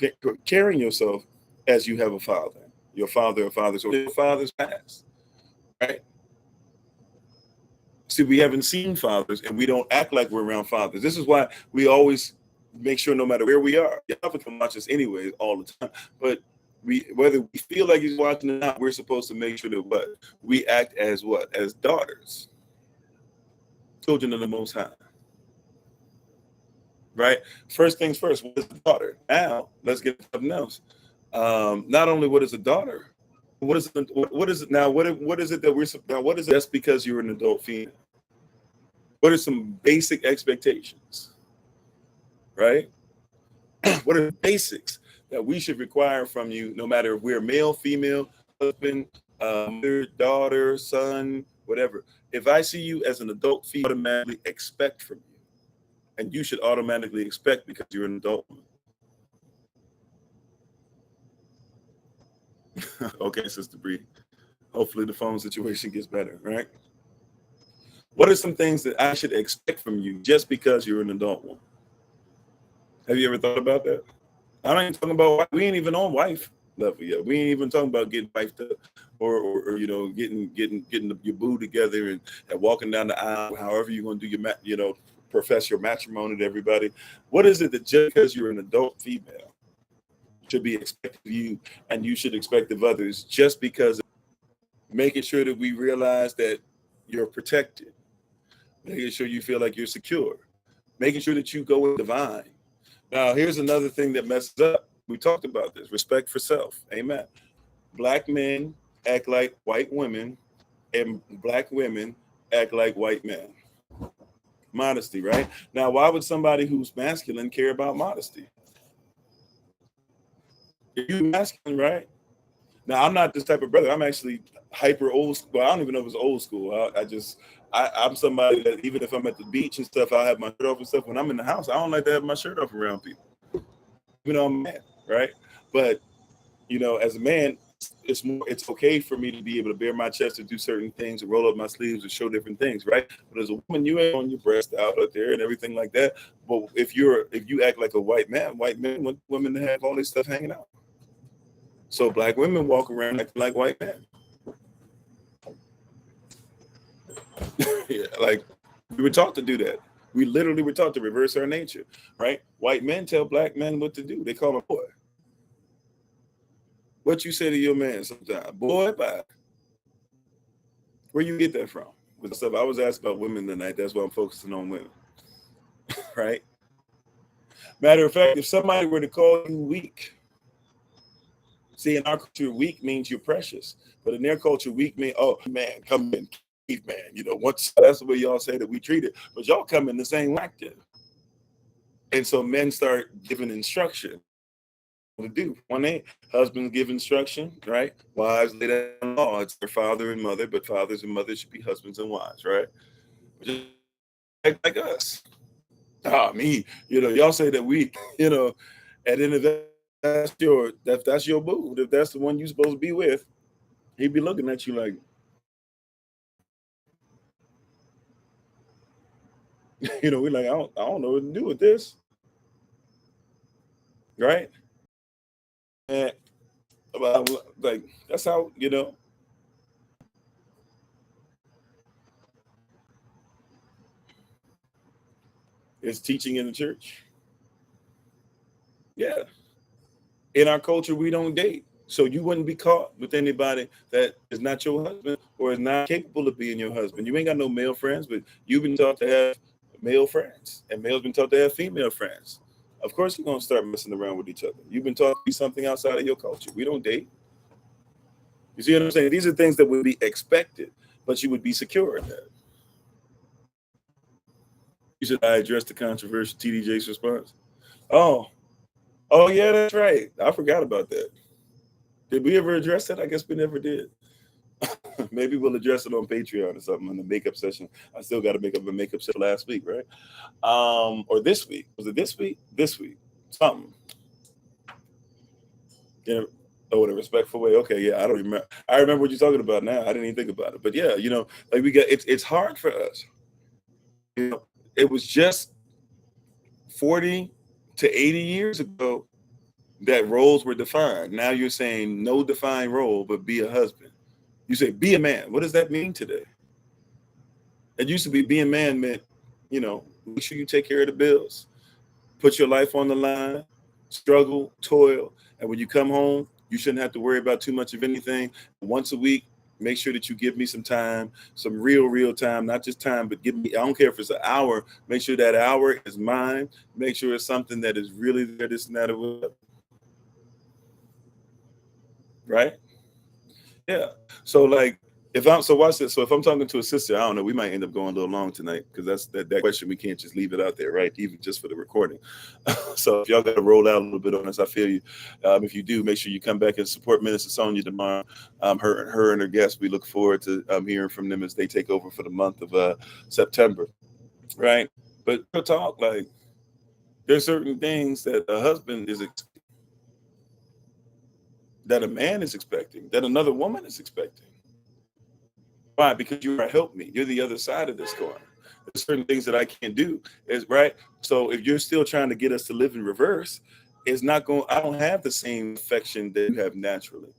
carrying yourself as you have a father. Your father or fathers, or your father's past, right? See, we haven't seen fathers, and we don't act like we're around fathers. This is why we always make sure, no matter where we are, y'all can watch us anyway all the time, but whether we feel like he's watching or not, we're supposed to make sure that what we act as what? As daughters, children of the Most High, right? First things first, what is a daughter? Now, let's get to something else. Not only what is a daughter, what is it now? What is it that we're now? What is it? Just because you're an adult female? What are some basic expectations, right? What are the basics that we should require from you, no matter if we're male, female, husband, mother, daughter, son, whatever? If I see you as an adult female, I automatically expect from you, and you should automatically expect because you're an adult woman. Okay, Sister Bree. Hopefully the phone situation gets better, right? What are some things that I should expect from you just because you're an adult woman? Have you ever thought about that? I ain't talking about, we ain't even on wife level yet. We ain't even talking about getting wifed up or you know, getting your boo together and walking down the aisle, however you're going to do your, profess your matrimony to everybody. What is it that just because you're an adult female should be expected of you, and you should expect of others, just because making sure that we realize that you're protected, making sure you feel like you're secure, making sure that you go with divine. Now, here's another thing that messes up. We talked about this, respect for self. Amen. Black men act like white women, and black women act like white men. Modesty, right? Now, why would somebody who's masculine care about modesty? You're masculine, right? Now, I'm not this type of brother. I'm actually hyper old school. I don't even know if it's old school. I'm somebody that even if I'm at the beach and stuff, I'll have my shirt off and stuff. When I'm in the house, I don't like to have my shirt off around people. Even though I'm a man, right? But, as a man, it's okay for me to be able to bare my chest to do certain things, to roll up my sleeves and show different things, right? But as a woman, you ain't on your breast out there and everything like that. But if you act like a white man, white men want women to have all this stuff hanging out. So black women walk around acting like white men. Yeah, like we were taught to do that. We literally were taught to reverse our nature, right? White men tell black men what to do. They call them boy. What you say to your man sometimes? Boy, bye. Where you get that from? With stuff I was asked about women tonight. That's why I'm focusing on women, right? Matter of fact, if somebody were to call you weak, see, in our culture, weak means you're precious. But in their culture, weak means, oh, man, come in, man. You know, once that's the way y'all say that we treat it. But y'all come in the same active. And so men start giving instruction to do. One day, husbands give instruction, right? Wives lay down law. It's their father and mother, but fathers and mothers should be husbands and wives, right? Just like us. Me, y'all say that we, at the end of that, that's your boo. If that's the one you're supposed to be with, he'd be looking at you like, we're like, I don't know what to do with this, right? And like that's how it's teaching in the church. Yeah, in our culture, we don't date. So you wouldn't be caught with anybody that is not your husband or is not capable of being your husband. You ain't got no male friends, but you've been taught to have male friends, and males been taught to have female friends. Of course, you're going to start messing around with each other. You've been taught to be something outside of your culture. We don't date. You see what I'm saying? These are things that would be expected, but you would be secure in that. You said I addressed the controversial TDJ's response. Oh yeah, that's right. I forgot about that. Did we ever address that? I guess we never did. Maybe we'll address it on Patreon or something in the makeup session. I still got to make up a makeup session last week, right? Or this week. Was it this week? This week. Something. In a respectful way. Okay, yeah, I don't remember. I remember what you're talking about now. I didn't even think about it. But yeah, like we got it's hard for us. It was just 40 to 80 years ago that roles were defined. Now you're saying no defined role, but be a husband. You say be a man. What does that mean today? It used to be a man meant, make sure you take care of the bills, put your life on the line, struggle, toil. And when you come home, you shouldn't have to worry about too much of anything. Once a week, make sure that you give me some time, some real time, not just time, but give me, I don't care if it's an hour, make sure that hour is mine. Make sure it's something that is really there, this and that. Right? Yeah. So like, watch this. So if I'm talking to a sister, I don't know, we might end up going a little long tonight because that's that question. We can't just leave it out there, right? Even just for the recording. So if y'all got to roll out a little bit on us, I feel you. If you do, make sure you come back and support Minister Sonia tomorrow. Her and her guests. We look forward to hearing from them as they take over for the month of September, right? But real talk, like there's certain things that a husband is that a man is expecting, that another woman is expecting. Why? Because you are help me. You're the other side of this coin. There's certain things that I can't do. Is right. So if you're still trying to get us to live in reverse, it's not going. I don't have the same affection that you have naturally.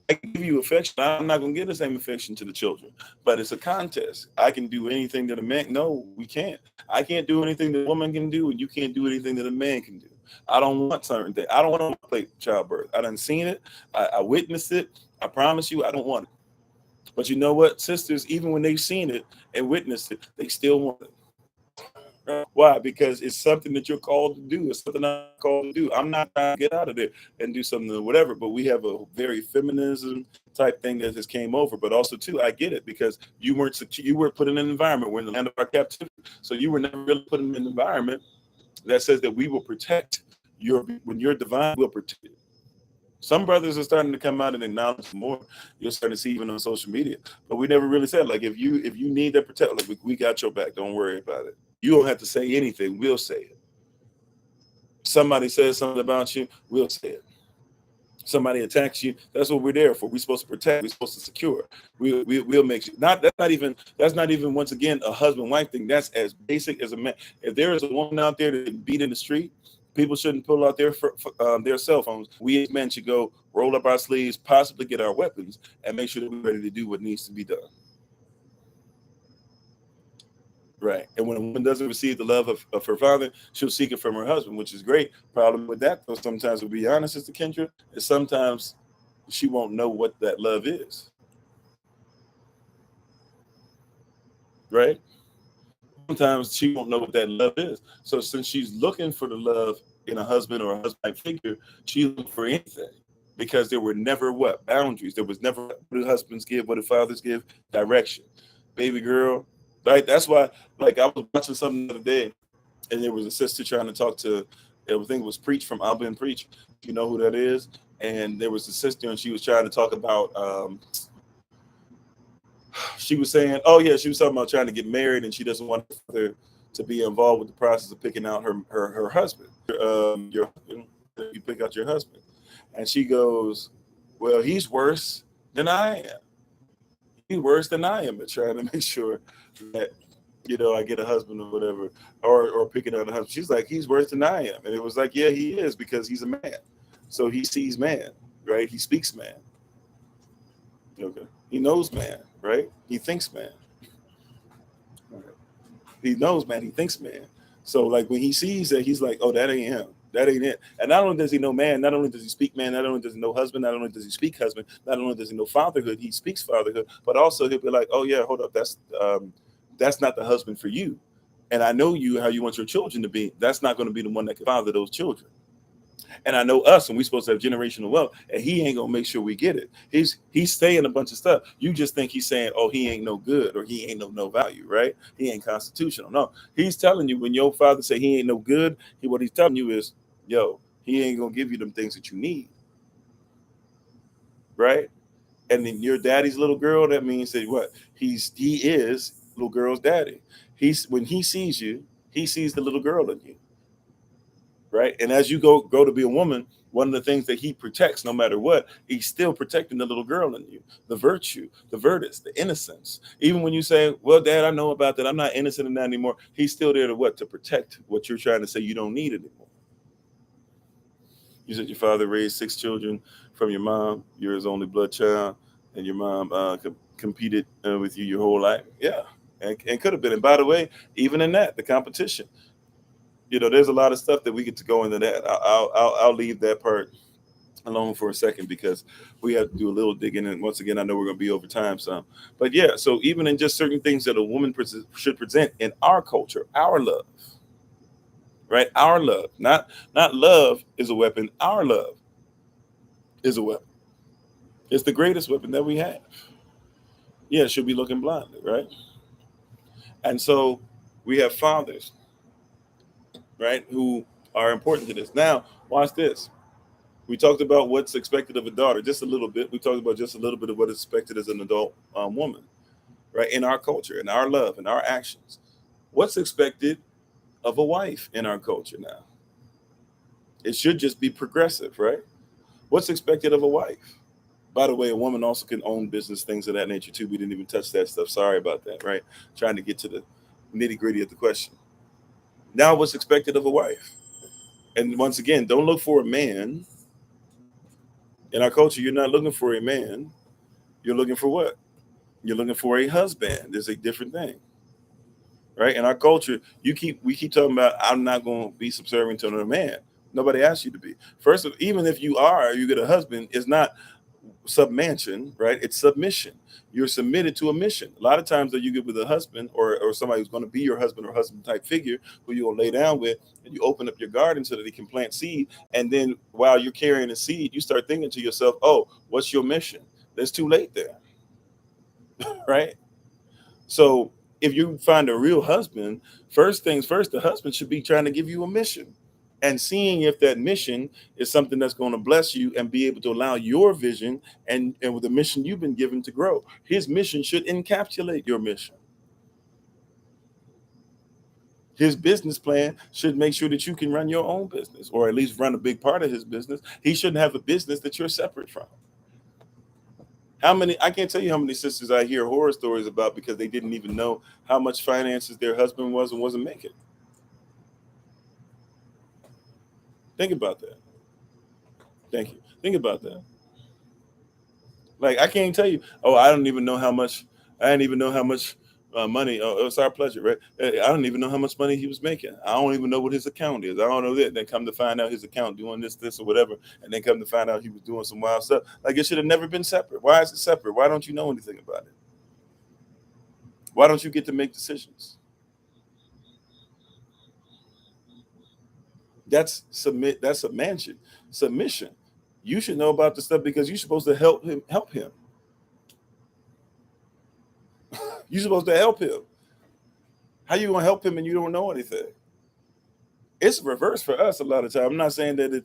I can give you affection. I'm not going to give the same affection to the children. But it's a contest. I can do anything that a man. No, we can't. I can't do anything that a woman can do, and you can't do anything that a man can do. I don't want certain things. I don't want to play childbirth. I done seen it. I witnessed it. I promise you, I don't want it. But you know what, sisters, even when they've seen it and witnessed it, they still want it. Right? Why? Because it's something that you're called to do. It's something I'm called to do. I'm not trying to get out of there and do something or whatever, but we have a very feminism type thing that just came over. But also, too, I get it because you weren't put in an environment. We're in the land of our captivity. So you were never really put in an environment that says that we will protect when you're divine, we'll protect it. Some brothers are starting to come out and acknowledge more. You're starting to see even on social media, but we never really said like if you need that protect, like we got your back. Don't worry about it. You don't have to say anything. We'll say it. Somebody says something about you, we'll say it. Somebody attacks you, that's what we're there for. We're supposed to protect, we're supposed to secure. We'll make sure. That's not even once again a husband-wife thing. That's as basic as a man. If there is a woman out there that beat in the street, people shouldn't pull out their cell phones. We as men should go roll up our sleeves, possibly get our weapons, and make sure that we're ready to do what needs to be done. Right. And when a woman doesn't receive the love of her father, she'll seek it from her husband, which is great. Problem with that, though, sometimes, to be honest, Sister Kendra, is sometimes she won't know what that love is. Right. Sometimes she won't know what that love is. So since she's looking for the love in a husband or a husband figure, she looks for anything, because there were never what boundaries. There was never what do husbands give, what do fathers give? Direction. Baby girl. Right. That's why, like, I was watching something the other day, and there was a sister trying to talk to, I think it was Preach from Alvin Preach. You know who that is? And there was a sister, and she was trying to talk about, she was saying, oh yeah, she was talking about trying to get married, and she doesn't want her to be involved with the process of picking out her husband. Your husband, you pick out your husband. And she goes, well, he's worse than I am. He's worse than I am at trying to make sure that, I get a husband or whatever, or picking out a husband. She's like, he's worse than I am. And it was like, yeah, he is, because he's a man. So he sees man, right? He speaks man. Okay. He knows man, right? He thinks man. Right. He knows man, he thinks man. So like when he sees that, he's like, oh, that ain't him. That ain't it. And not only does he know man, not only does he speak man, not only does he know husband, not only does he speak husband, not only does he know fatherhood, he speaks fatherhood, but also he'll be like, oh yeah, hold up, that's not the husband for you. And I know you, how you want your children to be. That's not going to be the one that can father those children. And I know us, and we're supposed to have generational wealth, and he ain't gonna make sure we get it. He's saying a bunch of stuff. You just think he's saying, oh, he ain't no good, or he ain't no value, right? He ain't constitutional. No, he's telling you, when your father say he ain't no good, what he's telling you is, yo, he ain't gonna give you them things that you need, right? And then your daddy's little girl, that means that what? He is little girl's daddy. When he sees you, he sees the little girl in you. Right. And as you go to be a woman, one of the things that he protects, no matter what, he's still protecting the little girl in you, the virtue, the verdus, the innocence. Even when you say, well, Dad, I know about that, I'm not innocent in that anymore. He's still there to protect what you're trying to say you don't need anymore. You said your father raised 6 children from your mom. You're his only blood child, and your mom competed with you your whole life. Yeah. And could have been. And by the way, even in that, the competition, there's a lot of stuff that we get to go into that. I'll leave that part alone for a second, because we have to do a little digging. And once again, I know we're going to be over time some. But yeah, so even in just certain things that a woman should present in our culture, our love, right? Our love, not love is a weapon. Our love is a weapon. It's the greatest weapon that we have. Yeah, it should be looking blindly, right? And so we have fathers, right, who are important to this. Now, watch this. We talked about what's expected of a daughter just a little bit. We talked about just a little bit of what is expected as an adult woman, right? In our culture, in our love, in our actions. What's expected of a wife in our culture now? It should just be progressive, right? What's expected of a wife? By the way, a woman also can own business, things of that nature too. We didn't even touch that stuff. Sorry about that, right? Trying to get to the nitty gritty of the question. Now, what's expected of a wife? And once again, don't look for a man. In our culture, you're not looking for a man. You're looking for what? You're looking for a husband. There's a different thing, right? In our culture, we keep talking about, I'm not going to be subservient to another man. Nobody asked you to be. First, even if you get a husband, it's not submission, right? It's submission. You're submitted to a mission. A lot of times that you get with a husband or somebody who's going to be your husband or husband type figure who you're going to lay down with, and you open up your garden so that he can plant seed. And then while you're carrying the seed, you start thinking to yourself, oh, what's your mission? It's too late there, right? So if you find a real husband, first things first, the husband should be trying to give you a mission and seeing if that mission is something that's going to bless you and be able to allow your vision and with the mission you've been given to grow. His mission should encapsulate your mission. His business plan should make sure that you can run your own business, or at least run a big part of his business. He shouldn't have a business that you're separate from. I can't tell you how many sisters I hear horror stories about because they didn't even know how much finances their husband was and wasn't making. Think about that. Thank you. Think about that. Like, I can't tell you, oh, I don't even know how much, I didn't even know how much money, oh, it's our pleasure, right? I don't even know how much money he was making. I don't even know what his account is. I don't know that. Then come to find out his account doing this, or whatever. And then come to find out he was doing some wild stuff. Like, it should have never been separate. Why is it separate? Why don't you know anything about it? Why don't you get to make decisions? That's submission. You should know about the stuff because you're supposed to help him. You're supposed to help him. How you gonna help him and you don't know anything? It's reverse for us a lot of time. I'm not saying that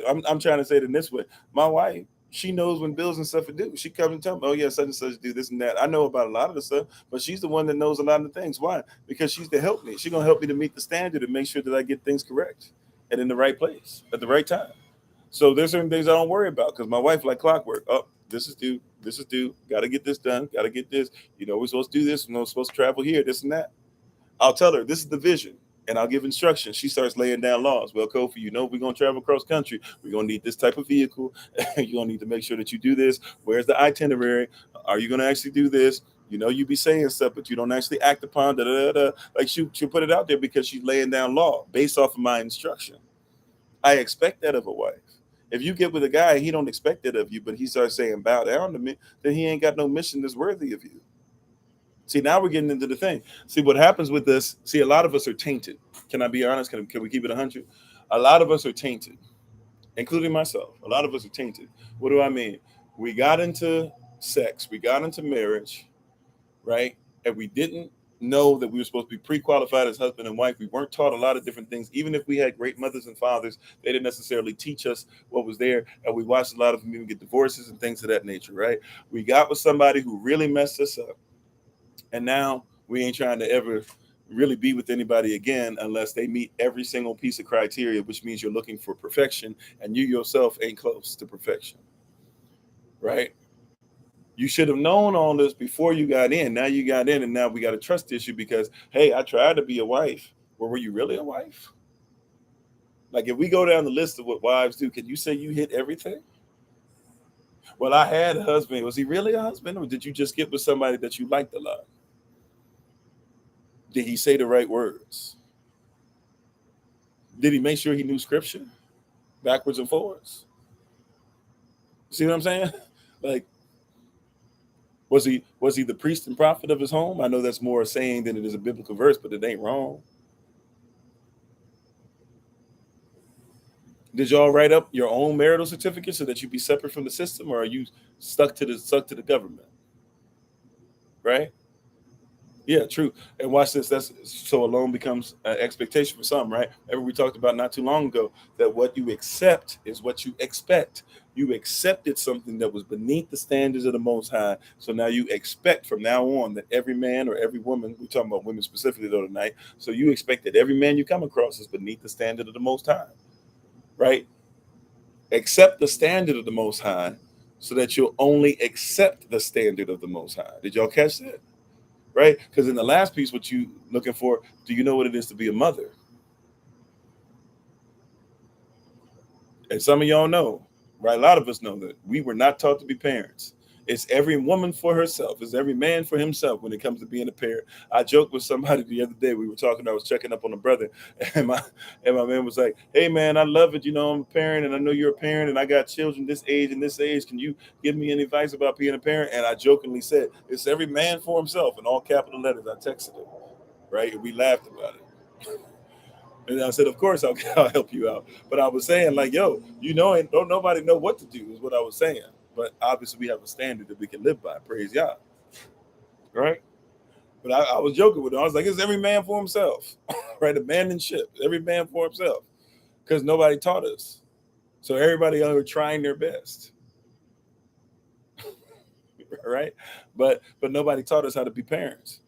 I'm trying to say it in this way. My wife, she knows when bills and stuff are due. She comes and tells me, oh yeah, such and such do this and that. I know about a lot of the stuff, but she's the one that knows a lot of the things. Why? Because she's to help me. She's gonna help me to meet the standard and make sure that I get things correct and in the right place at the right time. So there's certain things I don't worry about because my wife, like clockwork. Oh, this is due. This is due. Got to get this done. Got to get this. We're supposed to do this. We're supposed to travel here. This and that. I'll tell her this is the vision, and I'll give instructions. She starts laying down laws. Well, Kofi, we're gonna travel across country. We're gonna need this type of vehicle. You're gonna need to make sure that you do this. Where's the itinerary? Are you gonna actually do this? You be saying stuff, but you don't actually act upon. Da, da, da, da. Like she'll put it out there because she's laying down law based off of my instruction. I expect that of a wife. If you get with a guy, he don't expect that of you, but he starts saying bow down to me, then he ain't got no mission that's worthy of you. See, now we're getting into the thing. See, what happens with this, a lot of us are tainted. Can I be honest? Can we keep it 100? A lot of us are tainted, including myself. A lot of us are tainted. What do I mean? We got into sex. We got into marriage, right? And we didn't know that we were supposed to be pre-qualified as husband and wife. We weren't taught a lot of different things. Even if we had great mothers and fathers, they didn't necessarily teach us what was there. And we watched a lot of them even get divorces and things of that nature, right? We got with somebody who really messed us up. And now we ain't trying to ever really be with anybody again unless they meet every single piece of criteria, which means you're looking for perfection and you yourself ain't close to perfection, right? You should have known all this before you got in. Now you got in and now we got a trust issue because, hey, I tried to be a wife. Well, were you really a wife? Like if we go down the list of what wives do, can you say you hit everything? Well, I had a husband. Was he really a husband or did you just get with somebody that you liked a lot? Did he say the right words? Did he make sure he knew scripture backwards and forwards? See what I'm saying? Like, was he the priest and prophet of his home? I know that's more a saying than it is a biblical verse, but it ain't wrong. Did y'all write up your own marital certificate so that you be separate from the system, or are you stuck to the government? Right? Yeah, true. And watch this. That's so alone becomes an expectation for some, right? Remember we talked about not too long ago that what you accept is what you expect. You accepted something that was beneath the standards of the Most High. So now you expect from now on that every man or every woman, we're talking about women specifically though tonight. So you expect that every man you come across is beneath the standard of the Most High, right? Accept the standard of the Most High so that you'll only accept the standard of the Most High. Did y'all catch that? Right? Because in the last piece, what you looking for, do you know what it is to be a mother? And some of y'all know, right? A lot of us know that we were not taught to be parents. It's every woman for herself. It's every man for himself when it comes to being a parent. I joked with somebody the other day. We were talking. I was checking up on a brother, and my man was like, "Hey man, I love it. I'm a parent, and I know you're a parent, and I got children this age and this age. Can you give me any advice about being a parent?" And I jokingly said, "It's every man for himself," in all capital letters. I texted him, right? And we laughed about it. And I said, of course, I'll help you out. But I was saying, like, yo, and don't nobody know what to do is what I was saying. But obviously, we have a standard that we can live by. Praise God. Right? But I was joking with him. I was like, it's every man for himself. Right? Abandon ship. Every man for himself. Because nobody taught us. So everybody are trying their best. Right? But nobody taught us how to be parents.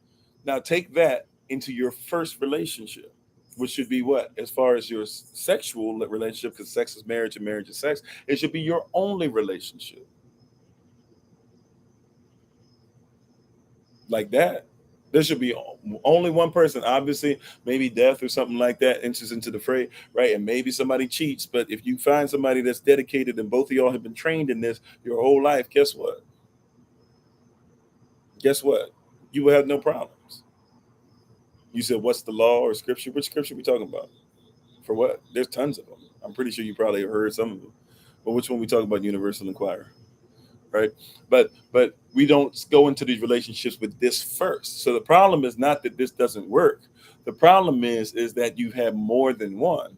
Now take that into your first relationship, which should be what? As far as your sexual relationship, because sex is marriage and marriage is sex, it should be your only relationship. Like that. There should be only one person. Obviously, maybe death or something like that enters into the fray, right? And maybe somebody cheats. But if you find somebody that's dedicated and both of y'all have been trained in this your whole life, guess what? Guess what? You will have no problems. You said, what's the law or scripture? Which scripture are we talking about? For what? There's tons of them. I'm pretty sure you probably heard some of them. But which one we talk about? Universal Inquirer, right? But we don't go into these relationships with this first. So the problem is not that this doesn't work. The problem is that you have more than one.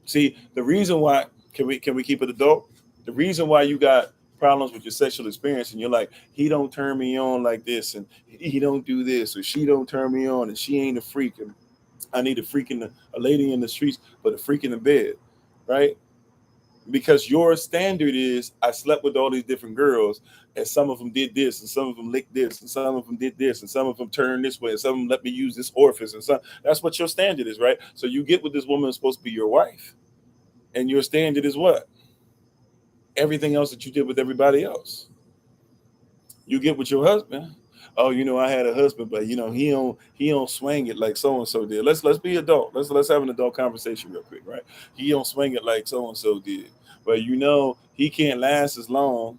See, the reason why can we keep it adult? The reason why you got problems with your sexual experience and you're like, he don't turn me on like this, and he don't do this, or she don't turn me on, and she ain't a freak, and I need a freak a lady in the streets, but a freak in the bed, right? Because your standard is I slept with all these different girls, and some of them did this, and some of them licked this, and some of them did this, and some of them turned this way, and some of them let me use this orifice, and some that's what your standard is, right? So you get with this woman who's supposed to be your wife, and your standard is what? Everything else that you did with everybody else. You get with your husband. Oh, I had a husband, but he don't swing it like so and so did. Let's be adult. Let's have an adult conversation real quick, right? He don't swing it like so and so did, but he can't last as long.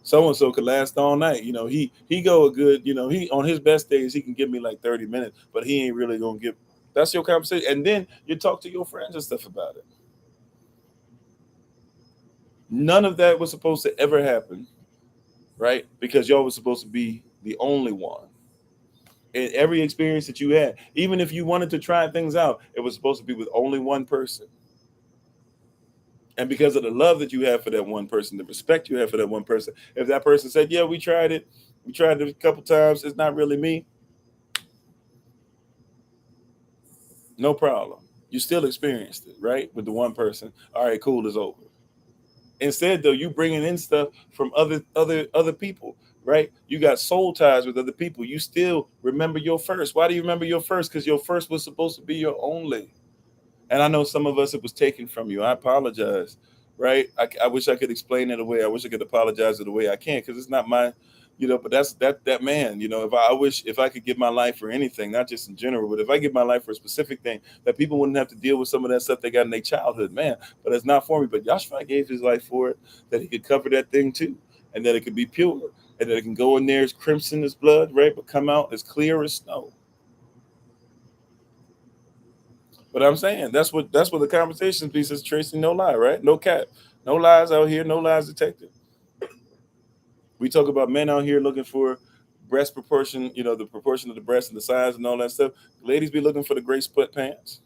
So and so could last all night. He go a good. He on his best days he can give me like 30 minutes, but he ain't really gonna give. That's your conversation, and then you talk to your friends and stuff about it. None of that was supposed to ever happen, right? Because y'all was supposed to be the only one. In every experience that you had, even if you wanted to try things out, it was supposed to be with only one person. And because of the love that you have for that one person, the respect you have for that one person, if that person said, yeah, we tried it a couple times, it's not really me, no problem. You still experienced it, right? With the one person. All right, cool, it's over. Instead, though, you bringing in stuff from other people, right? You got soul ties with other people. You still remember your first. Why do you remember your first? Because your first was supposed to be your only. And I know some of us, it was taken from you. I apologize, right? I wish I could explain it away. I wish I could apologize it away. I can't because it's not my, but that's that man, if I could give my life for anything, not just in general, but if I give my life for a specific thing, that people wouldn't have to deal with some of that stuff they got in their childhood, man. But it's not for me. But Yahshua gave his life for it, that he could cover that thing too, and that it could be pure, and that it can go in there as crimson as blood, right? But come out as clear as snow. But I'm saying that's what the conversation piece is, Tracy. No lie, right? No cap. No lies out here. No lies detected. We talk about men out here looking for breast proportion, the proportion of the breast and the size and all that stuff. Ladies be looking for the gray split pants.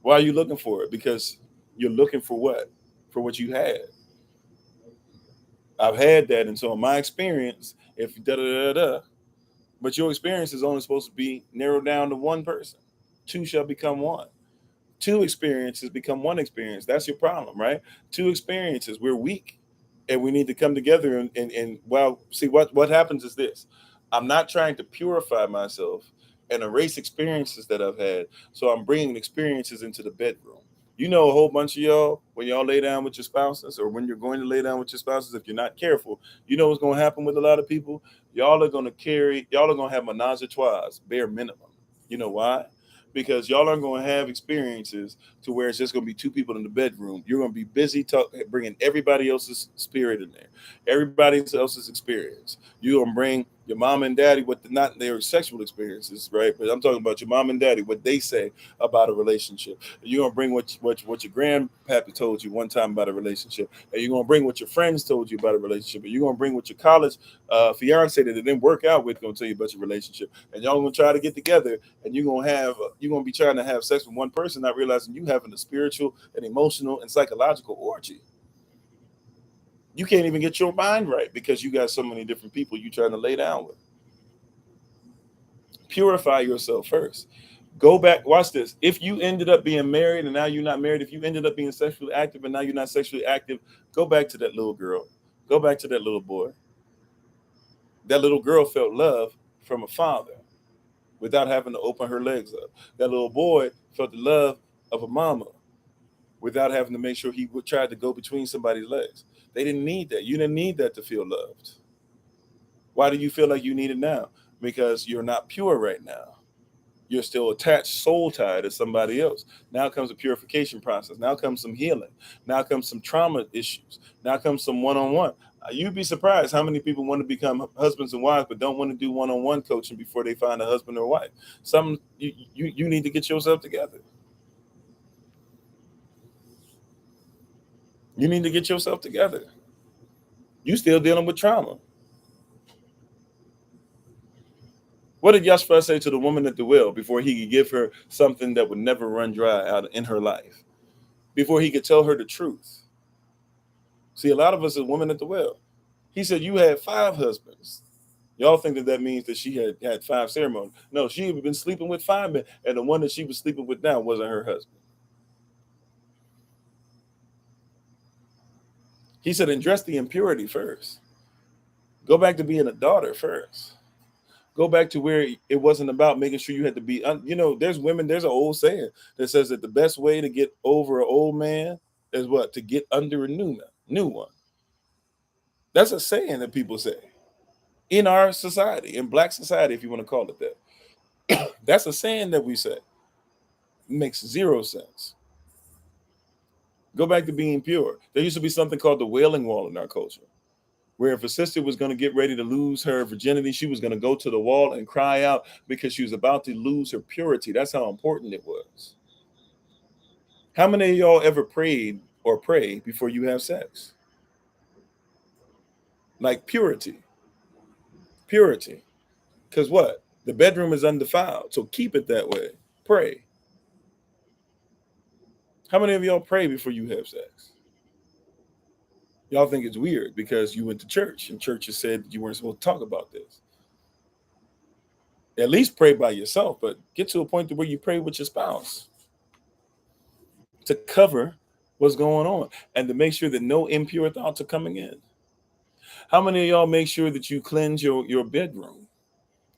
Why are you looking for it? Because you're looking for what? For what you had. I've had that, and so in my experience, if da da da da, but your experience is only supposed to be narrowed down to one person. Two shall become one. Two experiences become one experience. That's your problem, right? Two experiences. We're weak, and we need to come together. And well, see what happens is this: I'm not trying to purify myself and erase experiences that I've had. So I'm bringing experiences into the bedroom. A whole bunch of y'all, when y'all lay down with your spouses, or when you're going to lay down with your spouses, if you're not careful, what's going to happen with a lot of people. Y'all are going to have menage a trois, bare minimum. You know why? Because y'all aren't going to have experiences to where it's just going to be two people in the bedroom. You're going to be busy bringing everybody else's spirit in there, everybody else's experience. You're going to bring your mom and daddy, not their sexual experiences, right? But I'm talking about your mom and daddy, what they say about a relationship. You're going to bring what your grandpappy told you one time about a relationship. And you're going to bring what your friends told you about a relationship. And you're going to bring what your college fiance that it didn't work out with going to tell you about your relationship. And y'all going to try to get together, and you're going to be trying to have sex with one person, not realizing you having a spiritual and emotional and psychological orgy. You can't even get your mind right because you got so many different people you trying to lay down with. Purify yourself first. Go back. Watch this. If you ended up being married and now you're not married, if you ended up being sexually active and now you're not sexually active, go back to that little girl. Go back to that little boy. That little girl felt love from a father. without having to open her legs up. That little boy felt the love of a mama without having to make sure he would try to go between somebody's legs. They didn't need that. You didn't need that to feel loved. Why do you feel like you need it now? Because you're not pure right now. You're still attached, soul tied to somebody else. Now comes a purification process. Now comes some healing. Now comes some trauma issues. Now comes some one-on-one. You'd be surprised how many people want to become husbands and wives, but don't want to do one-on-one coaching before they find a husband or wife. You need to get yourself together. You need to get yourself together. You still dealing with trauma. What did Yashua say to the woman at the well before he could give her something that would never run dry out in her life? Before he could tell her the truth? See, a lot of us are women at the well. He said, you had 5 husbands. Y'all think that means that she had 5 ceremonies. No, she had been sleeping with 5 men, and the one that she was sleeping with now wasn't her husband. He said, address the impurity first. Go back to being a daughter first. Go back to where it wasn't about making sure you had to be, there's an old saying that says that the best way to get over an old man is what? To get under a new one. That's a saying that people say in our society, in Black society, if you want to call it that. That's a saying that we say. It makes 0 sense. Go back to being pure. There used to be something called the Wailing Wall in our culture, where if a sister was going to get ready to lose her virginity, she was going to go to the wall and cry out because she was about to lose her purity. That's how important it was. How many of y'all ever prayed or pray before you have sex? Like purity. Purity. Because what? The bedroom is undefiled. So keep it that way. Pray. How many of y'all pray before you have sex? Y'all think it's weird because you went to church and churches said you weren't supposed to talk about this. At least pray by yourself, but get to a point to where you pray with your spouse to cover what's going on and to make sure that no impure thoughts are coming in. How many of y'all make sure that you cleanse your bedroom?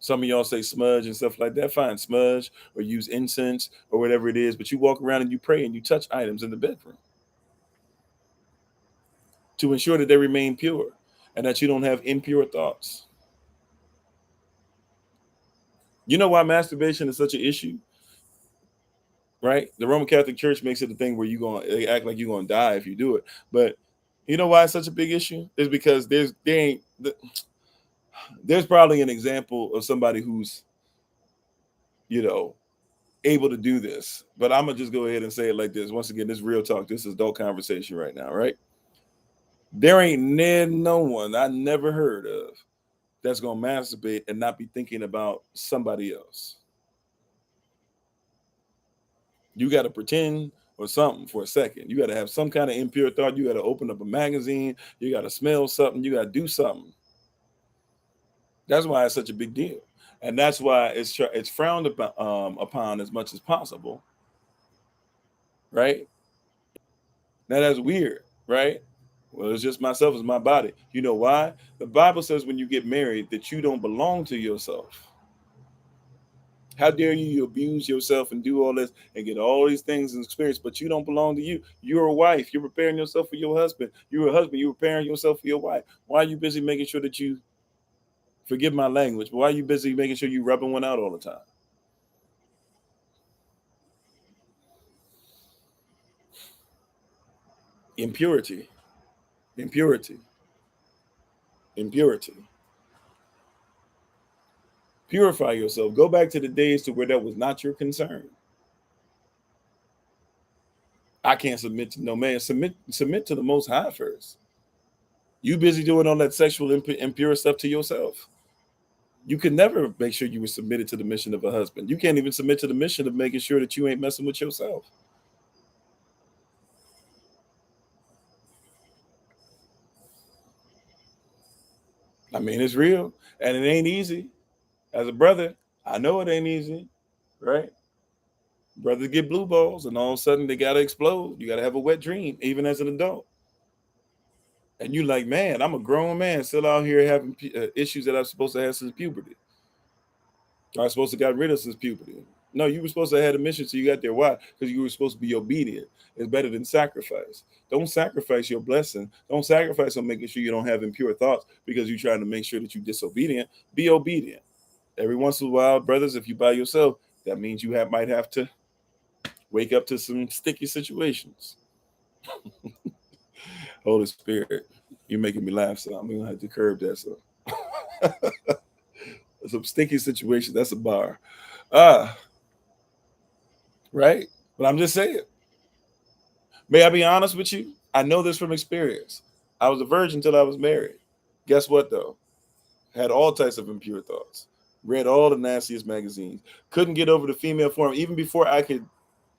Some of y'all say smudge and stuff like that. Fine, smudge or use incense or whatever it is, but you walk around and you pray and you touch items in the bedroom to ensure that they remain pure and that you don't have impure thoughts. You know why masturbation is such an issue? Right? The Roman Catholic Church makes it a thing where they act like you're going to die if you do it. But you know why it's such a big issue? It's because there's probably an example of somebody who's, able to do this. But I'm going to just go ahead and say it like this. Once again, this is real talk. This is adult conversation right now, right? There ain't no one I never heard of that's going to masturbate and not be thinking about somebody else. You got to pretend or something for a second. You got to have some kind of impure thought. You got to open up a magazine. You got to smell something. You got to do something. That's why it's such a big deal. And that's why it's frowned upon as much as possible. Right? Now that's weird, right? Well, it's just myself, it's my body. You know why? The Bible says when you get married that you don't belong to yourself. How dare you abuse yourself and do all this and get all these things and experience, but you don't belong to you. You're a wife. You're preparing yourself for your husband. You're a husband. You're preparing yourself for your wife. Why are you busy making sure that you, forgive my language, but why are you busy making sure you rubbing one out all the time? Impurity. Impurity. Impurity. Purify yourself. Go back to the days to where that was not your concern. I can't submit to no man. Submit to the Most High first. You busy doing all that sexual impure stuff to yourself. You could never make sure you were submitted to the mission of a husband. You can't even submit to the mission of making sure that you ain't messing with yourself. I mean, it's real and it ain't easy. As a brother, I know it ain't easy, right? Brothers get blue balls and all of a sudden they got to explode. You got to have a wet dream, even as an adult. And you like, man, I'm a grown man still out here having issues that I'm supposed to have since puberty. I was supposed to got rid of since puberty. No, you were supposed to have had a mission, so you got there. Why? Because you were supposed to be obedient. It's better than sacrifice. Don't sacrifice your blessing. Don't sacrifice on making sure you don't have impure thoughts because you're trying to make sure that you're disobedient. Be obedient. Every once in a while, brothers, if you by yourself, that means you might have to wake up to some sticky situations. Holy Spirit, you're making me laugh, so I'm gonna have to curb that. So some sticky situations. That's a bar. Ah, right. But I'm just saying. May I be honest with you? I know this from experience. I was a virgin until I was married. Guess what though? Had all types of impure thoughts. Read all the nastiest magazines. Couldn't get over the female form even before I could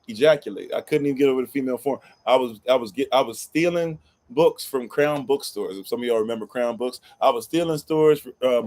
ejaculate. I couldn't even get over the female form. I was stealing books from Crown bookstores. If some of y'all remember Crown books, I was stealing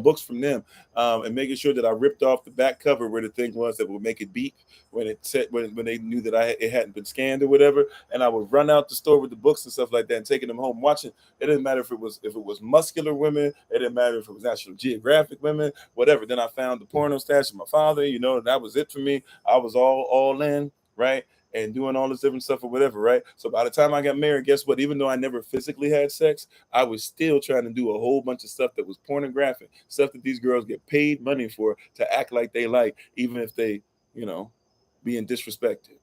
books from them, and making sure that I ripped off the back cover where the thing was that would make it beep when it said when they knew that it hadn't been scanned or whatever. And I would run out the store with the books and stuff like that and taking them home watching. It didn't matter if it was muscular women. It didn't matter if it was National Geographic women. Whatever. Then I found the porno stash of my father. That was it for me. I was all in. Right, and doing all this different stuff or whatever, right? So by the time I got married, guess what? Even though I never physically had sex, I was still trying to do a whole bunch of stuff that was pornographic, stuff that these girls get paid money for to act like they like, even if they, being disrespected.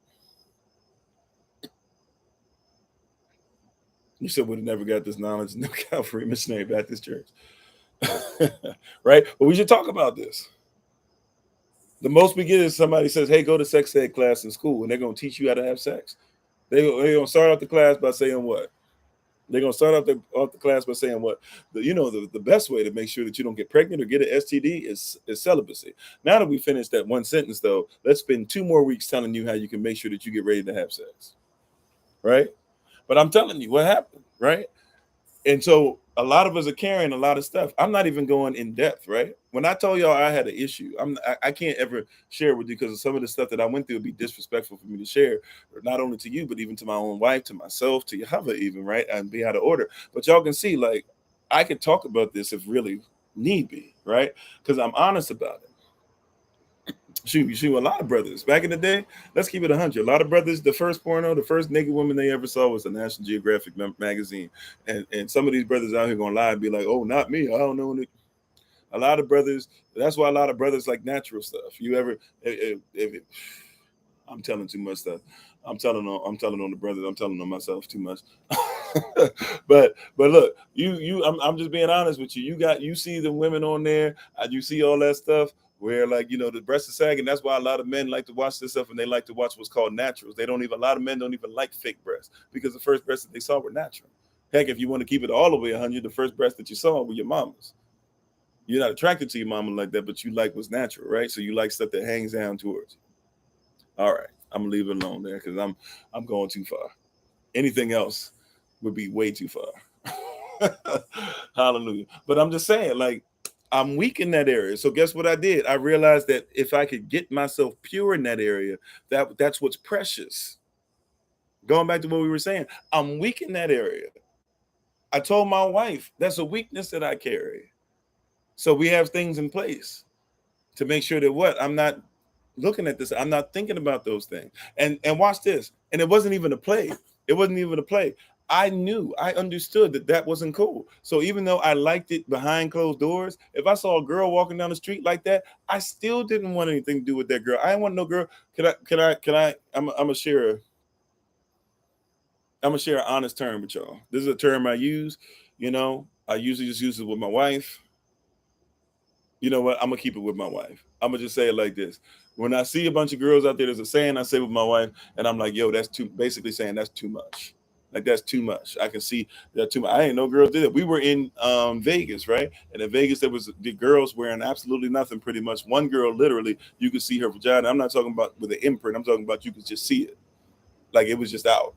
You said would have never got this knowledge in the Calvary Missionary Baptist Church. Right? But we should talk about this. The most we get is somebody says, hey, go to sex ed class in school, and they're going to teach you how to have sex. They're going to start off the class by saying what? They're going to start off the class by saying what? The best way to make sure that you don't get pregnant or get an STD is celibacy. Now that we finished that one sentence, though, let's spend 2 more weeks telling you how you can make sure that you get ready to have sex. Right? But I'm telling you what happened, right? And so a lot of us are carrying a lot of stuff. I'm not even going in depth, right? When I told y'all I had an issue, I can't ever share with you because of some of the stuff that I went through would be disrespectful for me to share, not only to you, but even to my own wife, to myself, to Yahweh even, right? And be out of order. But y'all can see, like, I could talk about this if really need be, right? Because I'm honest about it. Shoot, a lot of brothers back in the day. Let's keep it 100. A lot of brothers. The first porno, the first naked woman they ever saw was a National Geographic magazine, and some of these brothers out here gonna lie and be like, "Oh, not me. I don't know." A lot of brothers. That's why a lot of brothers like natural stuff. You ever? I'm telling too much stuff. I'm telling on the brothers. I'm telling on myself too much. but look, I'm just being honest with you. You see the women on there, you see all that stuff where, like, the breast is sagging. That's why a lot of men like to watch this stuff, and they like to watch what's called naturals. A lot of men don't even like fake breasts because the first breasts that they saw were natural. Heck, if you want to keep it all the way 100, the first breast that you saw were your mama's. You're not attracted to your mama like that, but you like what's natural, right? So you like stuff that hangs down towards you. All right, I'm gonna leave it alone there because I'm going too far. Anything else would be way too far. Hallelujah. But I'm just saying, like, I'm weak in that area. So guess what I did? I realized that if I could get myself pure in that area, that's what's precious. Going back to what we were saying, I'm weak in that area. I told my wife that's a weakness that I carry. So we have things in place to make sure that I'm not looking at this. I'm not thinking about those things. And watch this. And it wasn't even a play. It wasn't even a play. I understood that wasn't cool. So even though I liked it behind closed doors, if I saw a girl walking down the street like that, I still didn't want anything to do with that girl. I didn't want no girl. I'm gonna share an honest term with y'all. This is a term I use. I usually just use it with my wife. You know what? I'm gonna keep it with my wife. I'm gonna just say it like this. When I see a bunch of girls out there, there's a saying I say with my wife, and I'm like, yo, that's too, basically saying that's too much. Like, that's too much. I can see that too much. I ain't no girls did it. We were in Vegas, right? And in Vegas, there was the girls wearing absolutely nothing, pretty much. One girl, literally, you could see her vagina. I'm not talking about with an imprint. I'm talking about you could just see it. Like, it was just out.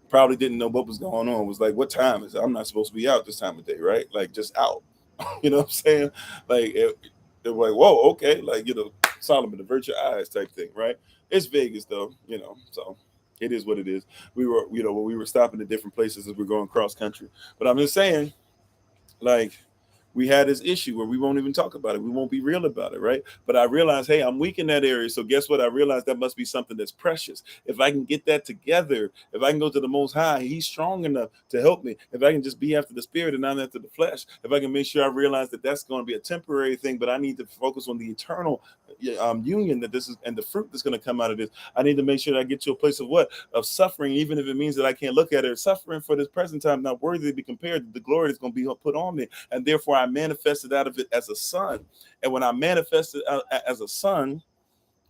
Probably didn't know what was going on. It was like, what time is it? I'm not supposed to be out this time of day, right? Like, just out. You know what I'm saying? Like, they're like, whoa, okay. Like, Solomon, avert your eyes type thing, right? It's Vegas, though, so it is what it is. We were, we were stopping at different places as we're going cross country. But I'm just saying, like, We had this issue where we won't even talk about it. We won't be real about it, right? But I realized, hey, I'm weak in that area. So guess what? I realized that must be something that's precious. If I can get that together, if I can go to the Most High, He's strong enough to help me. If I can just be after the spirit and not after the flesh, if I can make sure I realize that that's going to be a temporary thing, but I need to focus on the eternal union that this is and the fruit that's going to come out of this. I need to make sure that I get to a place of what? Of suffering, even if it means that I can't look at it. Suffering for this present time, not worthy to be compared to the glory that's going to be put on me. And therefore, I manifested out of it as a son. And when I manifested out as a son,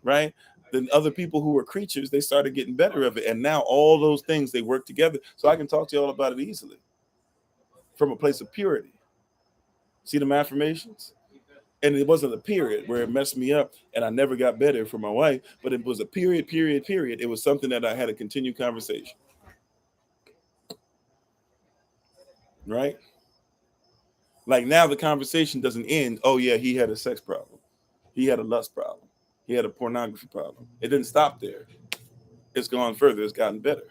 right, then other people who were creatures, they started getting better of it. And now all those things, they work together. So I can talk to you all about it easily from a place of purity. See them affirmations? And it wasn't a period where it messed me up and I never got better for my wife, but it was a period. It was something that I had a continued conversation. Right? Like now the conversation doesn't end. Oh yeah, he had a sex problem. He had a lust problem. He had a pornography problem. It didn't stop there. It's gone further. It's gotten better.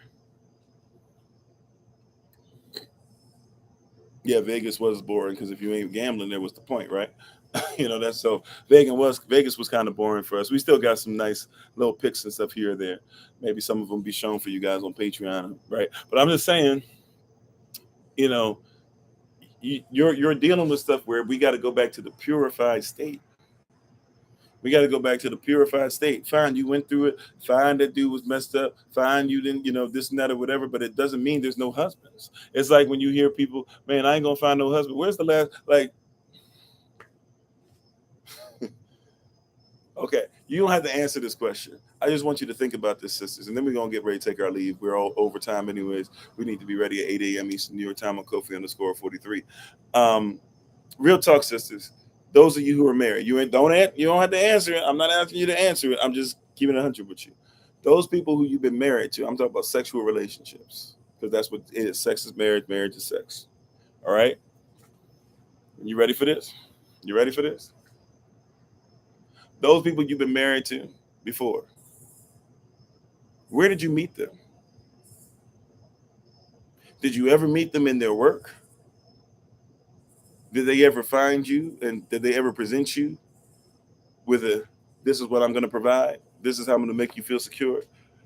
Yeah, Vegas was boring because if you ain't gambling, there was the point, right? That's so Vegas was kind of boring for us. We still got some nice little picks and stuff here or there. Maybe some of them be shown for you guys on Patreon, right? But I'm just saying, you know, you're dealing with stuff where we got to go back to the purified state. We got to go back to the purified state. Fine, you went through it. Fine, that dude was messed up. Fine, you didn't, this and that or whatever. But it doesn't mean there's no husbands. It's like when you hear people, man, I ain't gonna find no husband. Where's the last? Like, okay, you don't have to answer this question. I just want you to think about this, sisters, and then we're gonna get ready to take our leave. We're all over time, anyways. We need to be ready at 8 a.m. Eastern New York time on Kofi_43. Real talk, sisters. Those of you who are married, you don't have to answer it. I'm not asking you to answer it. I'm just keeping it 100 with you. Those people who you've been married to, I'm talking about sexual relationships, because that's what it is. Sex is marriage, marriage is sex. All right? You ready for this? You ready for this? Those people you've been married to before, where did you meet them? Did you ever meet them in their work? Did they ever find you and did they ever present you with this is what I'm going to provide? This is how I'm going to make you feel secure.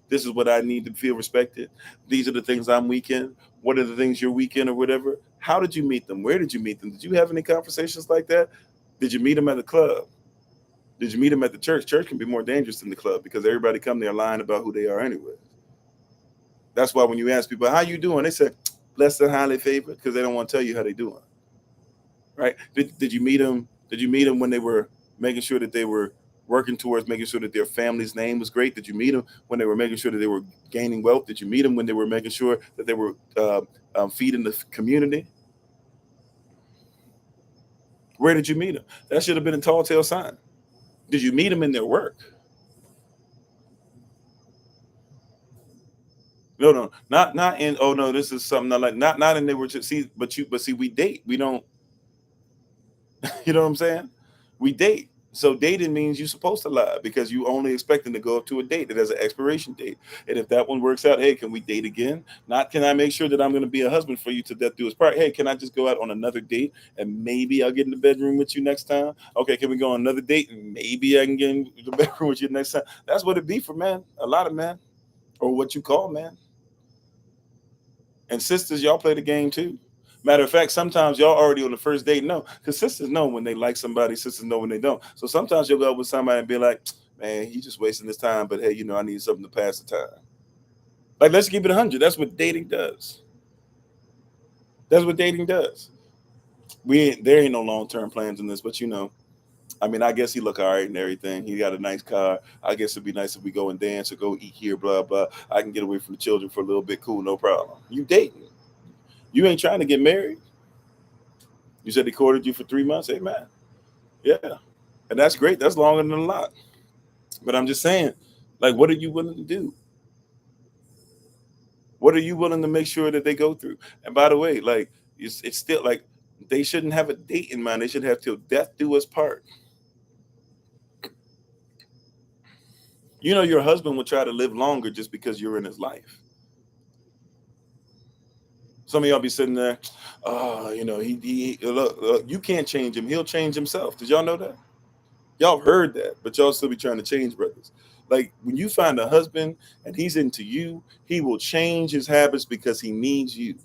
This is what I need to feel respected. These are the things I'm weak in. What are the things you're weak in or whatever? How did you meet them? Where did you meet them? Did you have any conversations like that? Did you meet them at the club? Did you meet them at the church? Church can be more dangerous than the club because everybody come there lying about who they are anyway. That's why when you ask people, how you doing? They say, blessed and highly favored, because they don't want to tell you how they doing. Right? Did you meet them? Did you meet them when they were making sure that they were working towards making sure that their family's name was great? Did you meet them when they were making sure that they were gaining wealth? Did you meet them when they were making sure that they were feeding the community? Where did you meet them? That should have been a tall tale sign. Did you meet them in their work? No, not in. Oh no, this is something not in. They were just see, but see, we date. We don't. You know what I'm saying? We date. So dating means you're supposed to lie because you only expecting to go up to a date that has an expiration date. And if that one works out, hey, can we date again? Not can I make sure that I'm going to be a husband for you to death do us part? Hey, can I just go out on another date and maybe I'll get in the bedroom with you next time? Okay, can we go on another date and maybe I can get in the bedroom with you next time? That's what it be for men. A lot of men, or what you call men. And sisters, y'all play the game too. Matter of fact, sometimes y'all already on the first date know, because sisters know when they like somebody, sisters know when they don't. So sometimes you'll go out with somebody and be like, man, he's just wasting his time, but hey, I need something to pass the time. Like, let's keep it 100. That's what dating does. That's what dating does. There ain't no long-term plans in this, but I mean, I guess he look all right and everything. He got a nice car. I guess it'd be nice if we go and dance or go eat here, blah, blah. I can get away from the children for a little bit. Cool, no problem. You dating. You ain't trying to get married. You said he courted you for 3 months. Hey, man. Yeah. And that's great. That's longer than a lot. But I'm just saying, like, what are you willing to do? What are you willing to make sure that they go through? And by the way, like, it's still like they shouldn't have a date in mind. They should have till death do us part. Your husband will try to live longer just because you're in his life. Some of y'all be sitting there, he look, you can't change him. He'll change himself. Did y'all know that? Y'all heard that, but y'all still be trying to change brothers. Like when you find a husband and he's into you, he will change his habits because he needs you.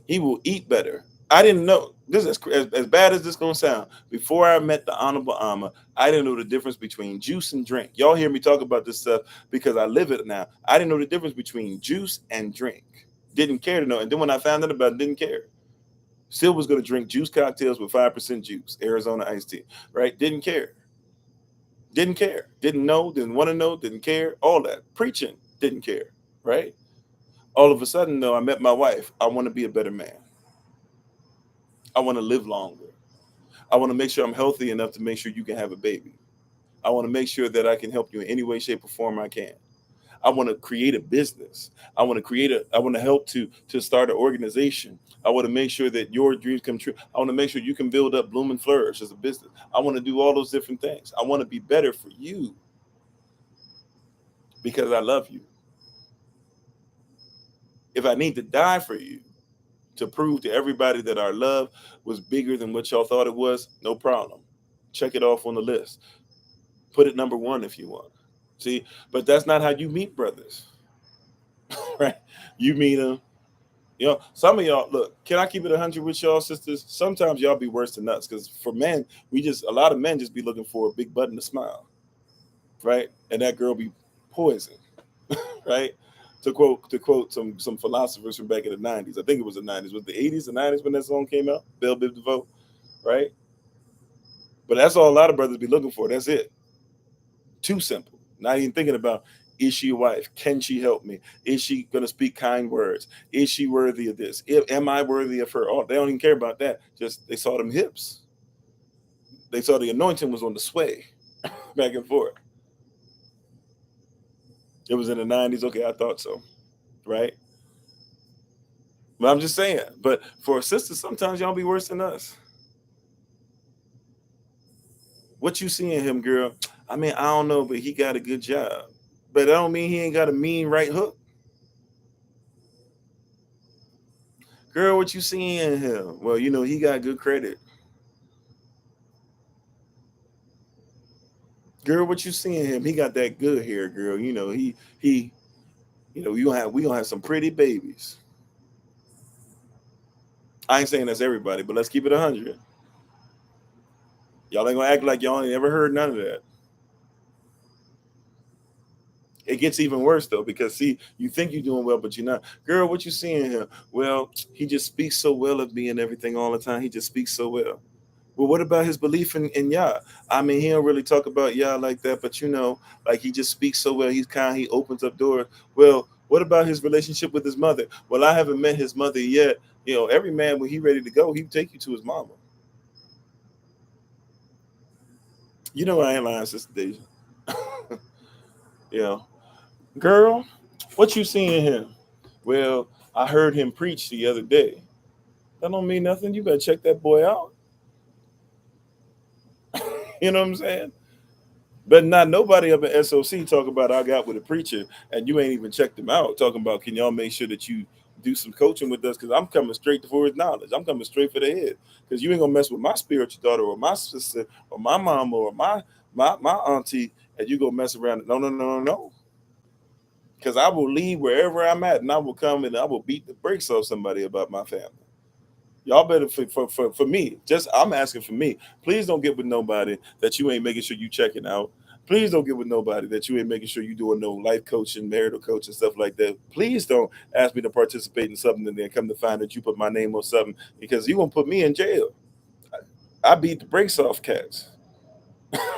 He will eat better. I didn't know this is as bad as this gonna sound. Before I met the Honorable Amma, I didn't know the difference between juice and drink. Y'all hear me talk about this stuff because I live it now. I didn't know the difference between juice and drink. Didn't care to know. And then when I found out about it, didn't care. Still was gonna drink juice cocktails with 5% juice, Arizona iced tea. Right? Didn't care. Didn't care. Didn't know. Didn't want to know. Didn't care. All that preaching. Didn't care. Right? All of a sudden, though, I met my wife. I want to be a better man. I want to live longer. I want to make sure I'm healthy enough to make sure you can have a baby. I want to make sure that I can help you in any way, shape, or form I can. I want to create a business. I want to help to start an organization. I want to make sure that your dreams come true. I want to make sure you can build up Bloom and Flourish as a business. I want to do all those different things. I want to be better for you because I love you. If I need to die for you to prove to everybody that our love was bigger than what y'all thought it was, no problem. Check it off on the list. Put it number one if you want. See, but that's not how you meet brothers, right? You meet them. Some of y'all, look, can I keep it 100 with y'all, sisters? Sometimes y'all be worse than us because for men, a lot of men just be looking for a big button to smile, right? And that girl be poison, right? To quote some philosophers from back in the 90s. I think it was the 90s. Was the 80s, the 90s when that song came out? Bell Biv DeVoe, right? But that's all a lot of brothers be looking for. That's it. Too simple. Not even thinking about, is she a wife? Can she help me? Is she going to speak kind words? Is she worthy of this? Am I worthy of her? Oh, they don't even care about that. Just they saw them hips. They saw the anointing was on the sway back and forth. It was in the 90s. Okay, I thought so. Right? But I'm just saying. But for sisters, sometimes y'all be worse than us. What you see in him, girl? I mean, I don't know, but he got a good job. But that don't mean he ain't got a mean right hook. Girl, what you see in him? Well, he got good credit. Girl, what you see in him? He got that good hair, girl. He we gonna have some pretty babies. I ain't saying that's everybody, but let's keep it 100. Y'all ain't gonna act like y'all ain't ever heard none of that. It gets even worse though, because see, you think you're doing well, but you're not. Girl, what you see in him? Well, he just speaks so well of me and everything all the time. He just speaks so well. Well, what about his belief in Yah? I mean, he don't really talk about Yah like that, but like he just speaks so well. He's kind. He opens up doors. Well, what about his relationship with his mother? Well, I haven't met his mother yet. Every man when he ready to go, he take you to his mama. I ain't lying, Sister Deja. Yeah, girl, what you seeing him? Well, I heard him preach the other day. That don't mean nothing. You better check that boy out. You know what I'm saying? But not nobody up in SOC talk about I got with a preacher and you ain't even checked him out. Talking about can y'all make sure that you do some coaching with us because I'm coming straight for his knowledge. I'm coming straight for the head because you ain't gonna mess with my spiritual daughter or my sister or my mom or my auntie and you go mess around. No, no, no, no, no. Because I will leave wherever I'm at and I will come and I will beat the brakes off somebody about my family. Y'all better for me. Just I'm asking for me. Please don't get with nobody that you ain't making sure you checking out. Please don't get with nobody that you ain't making sure you doing no life coaching, marital coaching, stuff like that. Please don't ask me to participate in something and then come to find that you put my name on something because you gonna put me in jail. I beat the brakes off cats.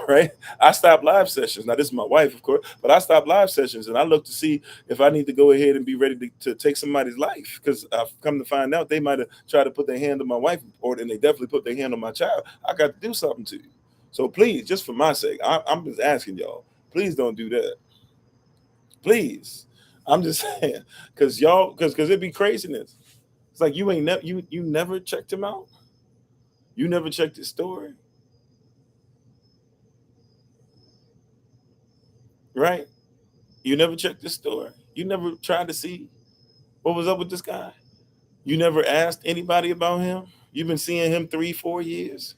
Right? I stop live sessions. Now, this is my wife, of course, but I stop live sessions and I look to see if I need to go ahead and be ready to take somebody's life because I've come to find out they might have tried to put their hand on my wife or then they definitely put their hand on my child. I got to do something to you. So please, just for my sake, I'm just asking y'all, please don't do that. Please. I'm just saying, because it'd be craziness. It's like you ain't never you never checked him out. You never checked his story, right? You never checked the store. You never tried to see. What was up with this guy? You never asked anybody about him? You've been seeing him 3-4 years.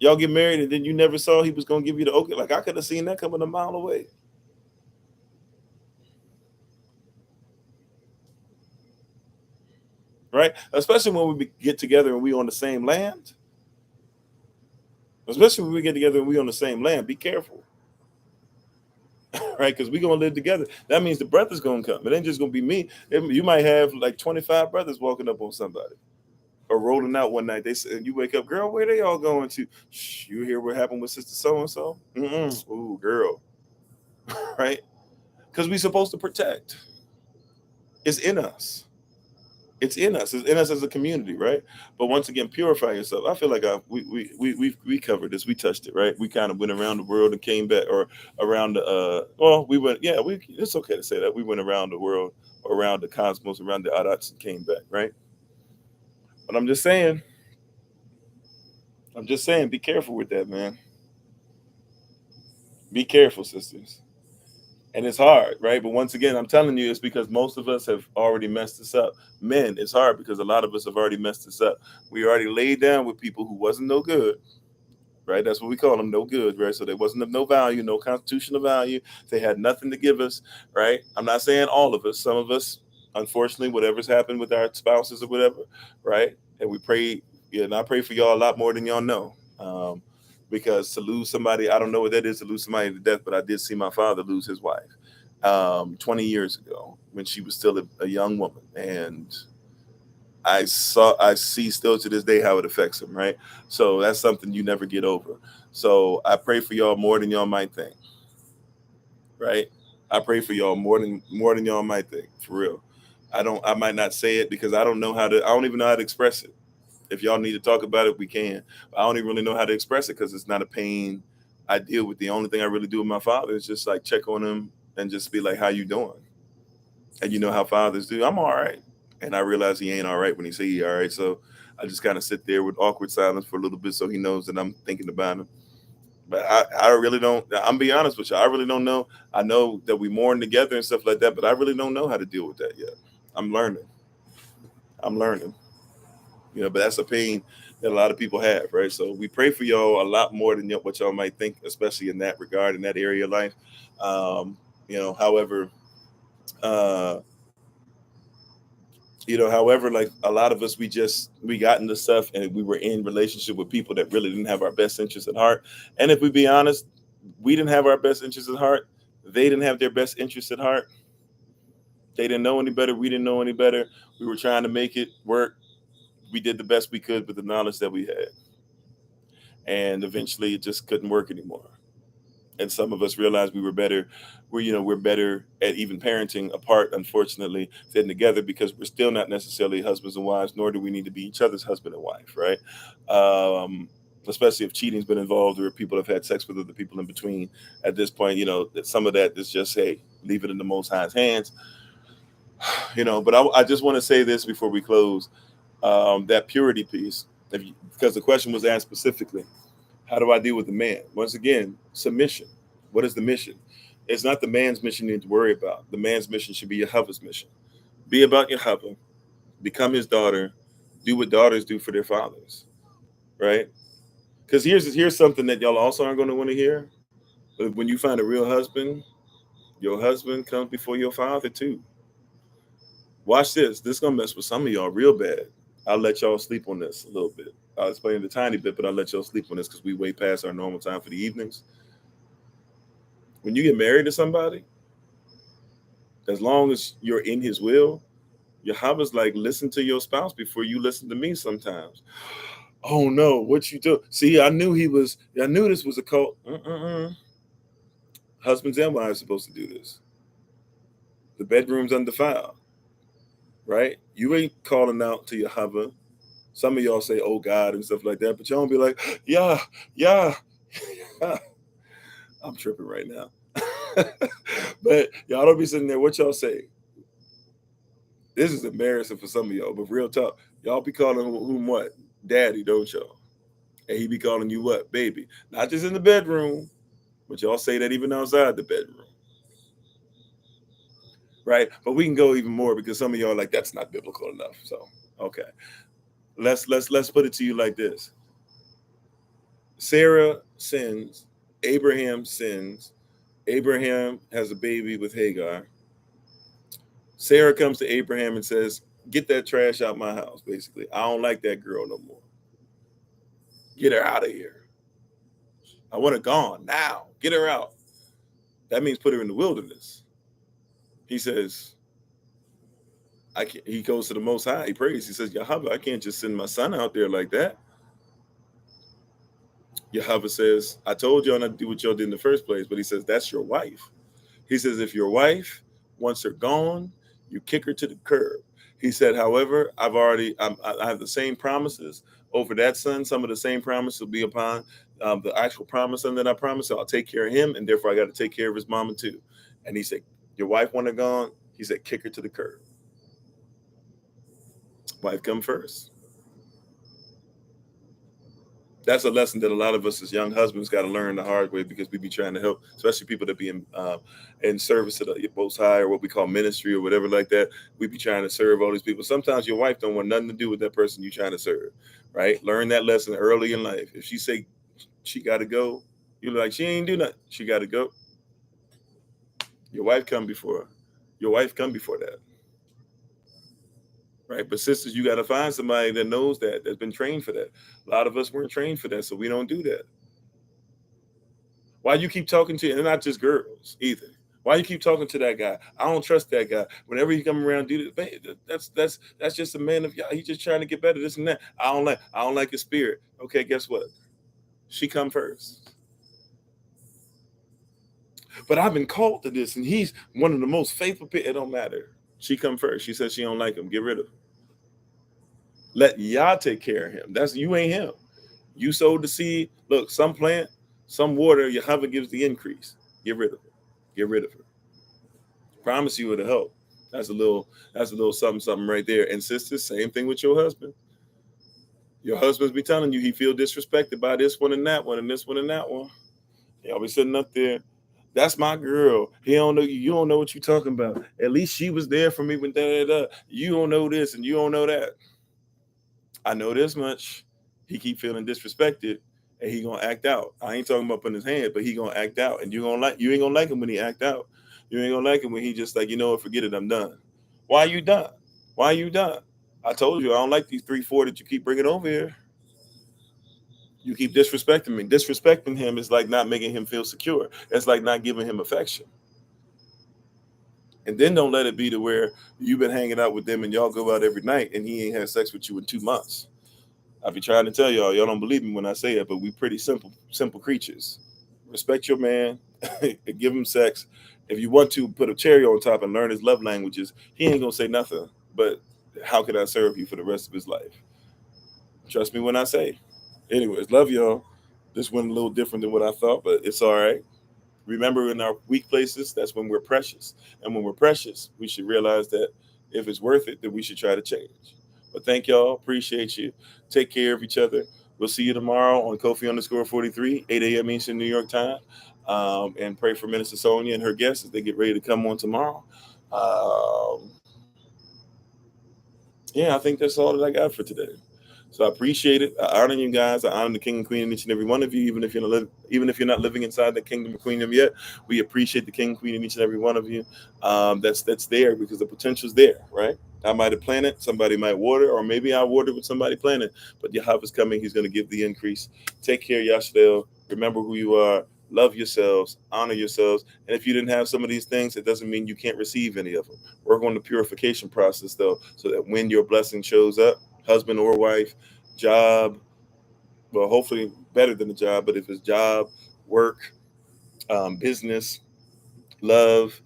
Y'all get married and then you never saw he was going to give you the okay. Like, I could have seen that coming a mile away. Right? Especially when we get together and we on the same land. Especially when we get together and we on the same land. Be careful. Right? Because we going to live together. That means the brother's going to come. It ain't just going to be me. You might have like 25 brothers walking up on somebody. Or rolling out one night. They said, you wake up, girl, where they all going to? Shh, you hear what happened with sister so-and-so? Ooh, girl. Right? Because we're supposed to protect. It's in us. It's in us. It's in us as a community, right? But once again, purify yourself. I feel like we covered this. We touched it, right? We kind of went around the world and came back, or around the we went. Yeah, we. It's okay to say that we went around the world, around the cosmos, around the adats, and came back, right? But I'm just saying, be careful with that, man. Be careful, sisters. And it's hard, right? But once again, I'm telling you, it's because most of us have already messed this up. Men, it's hard because a lot of us have already messed this up. We already laid down with people who wasn't no good, right? That's what we call them, no good, right? So they wasn't of no value, no constitutional value. They had nothing to give us, right? I'm not saying all of us. Some of us, unfortunately, whatever's happened with our spouses or whatever, right? And we pray, yeah, and I pray for y'all a lot more than y'all know. Because to lose somebody, I don't know what that is to lose somebody to death, but I did see my father lose his wife 20 years ago when she was still a young woman. And I see still to this day how it affects him, right? So that's something you never get over. So I pray for y'all more than y'all might think, right? I pray for y'all more than y'all might think, for real. I might not say it because I don't even know how to express it. If y'all need to talk about it, we can. But I don't even really know how to express it because it's not a pain I deal with. The only thing I really do with my father is just like check on him and just be like, "How you doing?" And you know how fathers do. I'm all right, and I realize he ain't all right when he say he all right. So I just kind of sit there with awkward silence for a little bit so he knows that I'm thinking about him. But I really don't. I'm be honest with you. I really don't know. I know that we mourn together and stuff like that, but I really don't know how to deal with that yet. I'm learning. I'm learning. But that's a pain that a lot of people have, right? So we pray for y'all a lot more than what y'all might think, especially in that regard, in that area of life. However, uh, however, like a lot of us, we got into stuff and we were in relationship with people that really didn't have our best interests at heart. And if we be honest, we didn't have our best interests at heart. They didn't have their best interests at heart. They didn't know any better. We didn't know any better. We were trying to make it work. We did the best we could with the knowledge that we had. And eventually it just couldn't work anymore. And some of us realized we're better at even parenting apart, unfortunately, than together, because we're still not necessarily husbands and wives, nor do we need to be each other's husband and wife, right? Especially if cheating's been involved or if people have had sex with other people in between. At this point, that some of that is just, hey, leave it in the Most High's hands. But I just want to say this before we close, that purity piece, because the question was asked specifically. How do I deal with the man? Once again, submission. What is the mission? It's not the man's mission you need to worry about. The man's mission should be your husband's mission. Be about your husband. Become his daughter. Do what daughters do for their fathers. Right? Because here's something that y'all also aren't going to want to hear. But when you find a real husband, your husband comes before your father too. Watch this. This is gonna mess with some of y'all real bad. I'll let y'all sleep on this a little bit. I'll explain it a tiny bit, but I'll let y'all sleep on this because we way past our normal time for the evenings. When you get married to somebody, as long as you're in his will, your husband's like, listen to your spouse before you listen to me sometimes. Oh no, what you do? See, I knew this was a cult. Husbands and wives are supposed to do this. The bedroom's undefiled, right? You ain't calling out to your husband. Some of y'all say, oh God, and stuff like that, but y'all don't be like, yeah, yeah. I'm tripping right now. But y'all don't be sitting there, what y'all say? This is embarrassing for some of y'all, but real talk. Y'all be calling whom what? Daddy, don't y'all? And he be calling you what? Baby. Not just in the bedroom, but y'all say that even outside the bedroom. right? But we can go even more because some of y'all are like, that's not biblical enough. So, okay. Let's put it to you like this. Sarah sins, Abraham sins, Abraham has a baby with Hagar. Sarah comes to Abraham and says, get that trash out my house, basically. I don't like that girl no more. Get her out of here. I want her gone now. Get her out. That means put her in the wilderness. He says, I can't. He goes to the Most High. He prays. He says, Yahweh, I can't just send my son out there like that. Yahweh says, I told y'all not to do what y'all did in the first place. But he says, that's your wife. He says, if your wife wants her gone, you kick her to the curb. He said, however, I have the same promises over that son. Some of the same promises will be upon the actual promise son that I promised. So I'll take care of him. And therefore, I got to take care of his mama too. And he said, your wife want her gone? He said, kick her to the curb. Wife come first. That's a lesson that a lot of us as young husbands got to learn the hard way, because we be trying to help, especially people that be in service to the Most High, or what we call ministry or whatever like that. We be trying to serve all these people. Sometimes your wife don't want nothing to do with that person you trying to serve, right? Learn that lesson early in life. If she say she got to go, you're like, she ain't do nothing. She got to go. Your wife come before that. Right. But sisters, you got to find somebody that knows that, that's been trained for that. A lot of us weren't trained for that, so we don't do that. Why you keep talking to, and not just girls either. Why you keep talking to that guy? I don't trust that guy. Whenever he come around, do this. That's just a man of y'all. He's just trying to get better. This and that. I don't like his spirit. Okay, guess what? She come first. But I've been called to this, and he's one of the most faithful people. It don't matter. She come first. She says she don't like him. Get rid of him. Let Yah take care of him. That's, you ain't him. You sowed the seed. Look, some plant, some water. Yahweh gives the increase. Get rid of her. Get rid of her. Promise you it'll help. That's a little something right there. And sisters, same thing with your husband. Your husband's be telling you he feel disrespected by this one and that one and this one and that one. Y'all be sitting up there. That's my girl. He don't know you. You don't know what you're talking about. At least she was there for me when da. You don't know this and you don't know that. I know this much. He keep feeling disrespected, and he gonna act out. I ain't talking about putting his hand, but he gonna act out, and you ain't gonna like him when he act out. You ain't gonna like him when he just like, you know what, forget it, I'm done. Why you done? Why you done? I told you I don't like these 3-4 that you keep bringing over here. You keep disrespecting me. Disrespecting him is like not making him feel secure. It's like not giving him affection. And then don't let it be to where you've been hanging out with them and y'all go out every night and he ain't had sex with you in 2 months. I be trying to tell y'all don't believe me when I say it, but we pretty simple creatures. Respect your man, give him sex. If you want to put a cherry on top and learn his love languages, he ain't gonna say nothing. But how can I serve you for the rest of his life? Trust me when I say. Anyways, love y'all. This went a little different than what I thought, but it's all right. Remember, in our weak places, that's when we're precious. And when we're precious, we should realize that if it's worth it, then we should try to change. But thank y'all. Appreciate you. Take care of each other. We'll see you tomorrow on Kofi_43, 8 a.m. Eastern New York time. And pray for Minister Sonia and her guests as they get ready to come on tomorrow. Yeah, I think that's all that I got for today. So I appreciate it. I honor you guys. I honor the King and Queen in each and every one of you, even if you're not living inside the kingdom or queendom yet. We appreciate the King and Queen in each and every one of you. That's there because the potential's there, right? I might have planted, somebody might water, or maybe I watered with somebody planted. But Yahweh's coming. He's going to give the increase. Take care, Yashadel. Remember who you are. Love yourselves. Honor yourselves. And if you didn't have some of these things, it doesn't mean you can't receive any of them. Work on the purification process, though, so that when your blessing shows up, husband or wife, job, well, hopefully better than a job, but if it's job, work, business, love,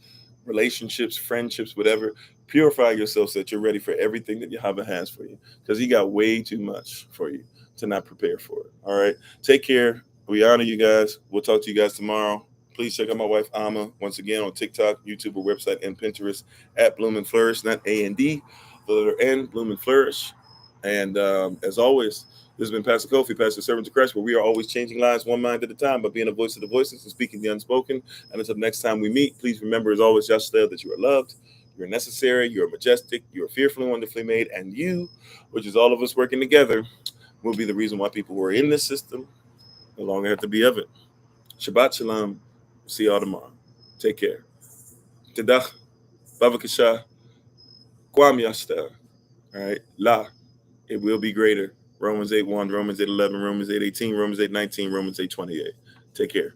relationships, friendships, whatever, purify yourself so that you're ready for everything that Yahweh has for you, because he got way too much for you to not prepare for it. All right. Take care. We honor you guys. We'll talk to you guys tomorrow. Please check out my wife, Amma, once again on TikTok, YouTube, or website, and Pinterest at Bloom and Flourish, not A&D, the letter N, Bloom and Flourish. And as always, this has been Pastor Kofi, Pastor Servant to Christ, where we are always changing lives one mind at a time by being a voice of the voiceless and speaking the unspoken. And until next time we meet, please remember, as always, Yahshua, that you are loved, You're necessary, you're majestic, you're fearfully and wonderfully made, and you, which is all of us working together, will be the reason why people who are in this system no longer have to be of it. Shabbat Shalom. See y'all tomorrow. Take care. Tadach, Bavakasha, Kwam Yashta. All right. La, it will be greater. Romans 8:1, Romans 8:11, Romans 8:18, Romans 8:19, Romans 8:28. Take care.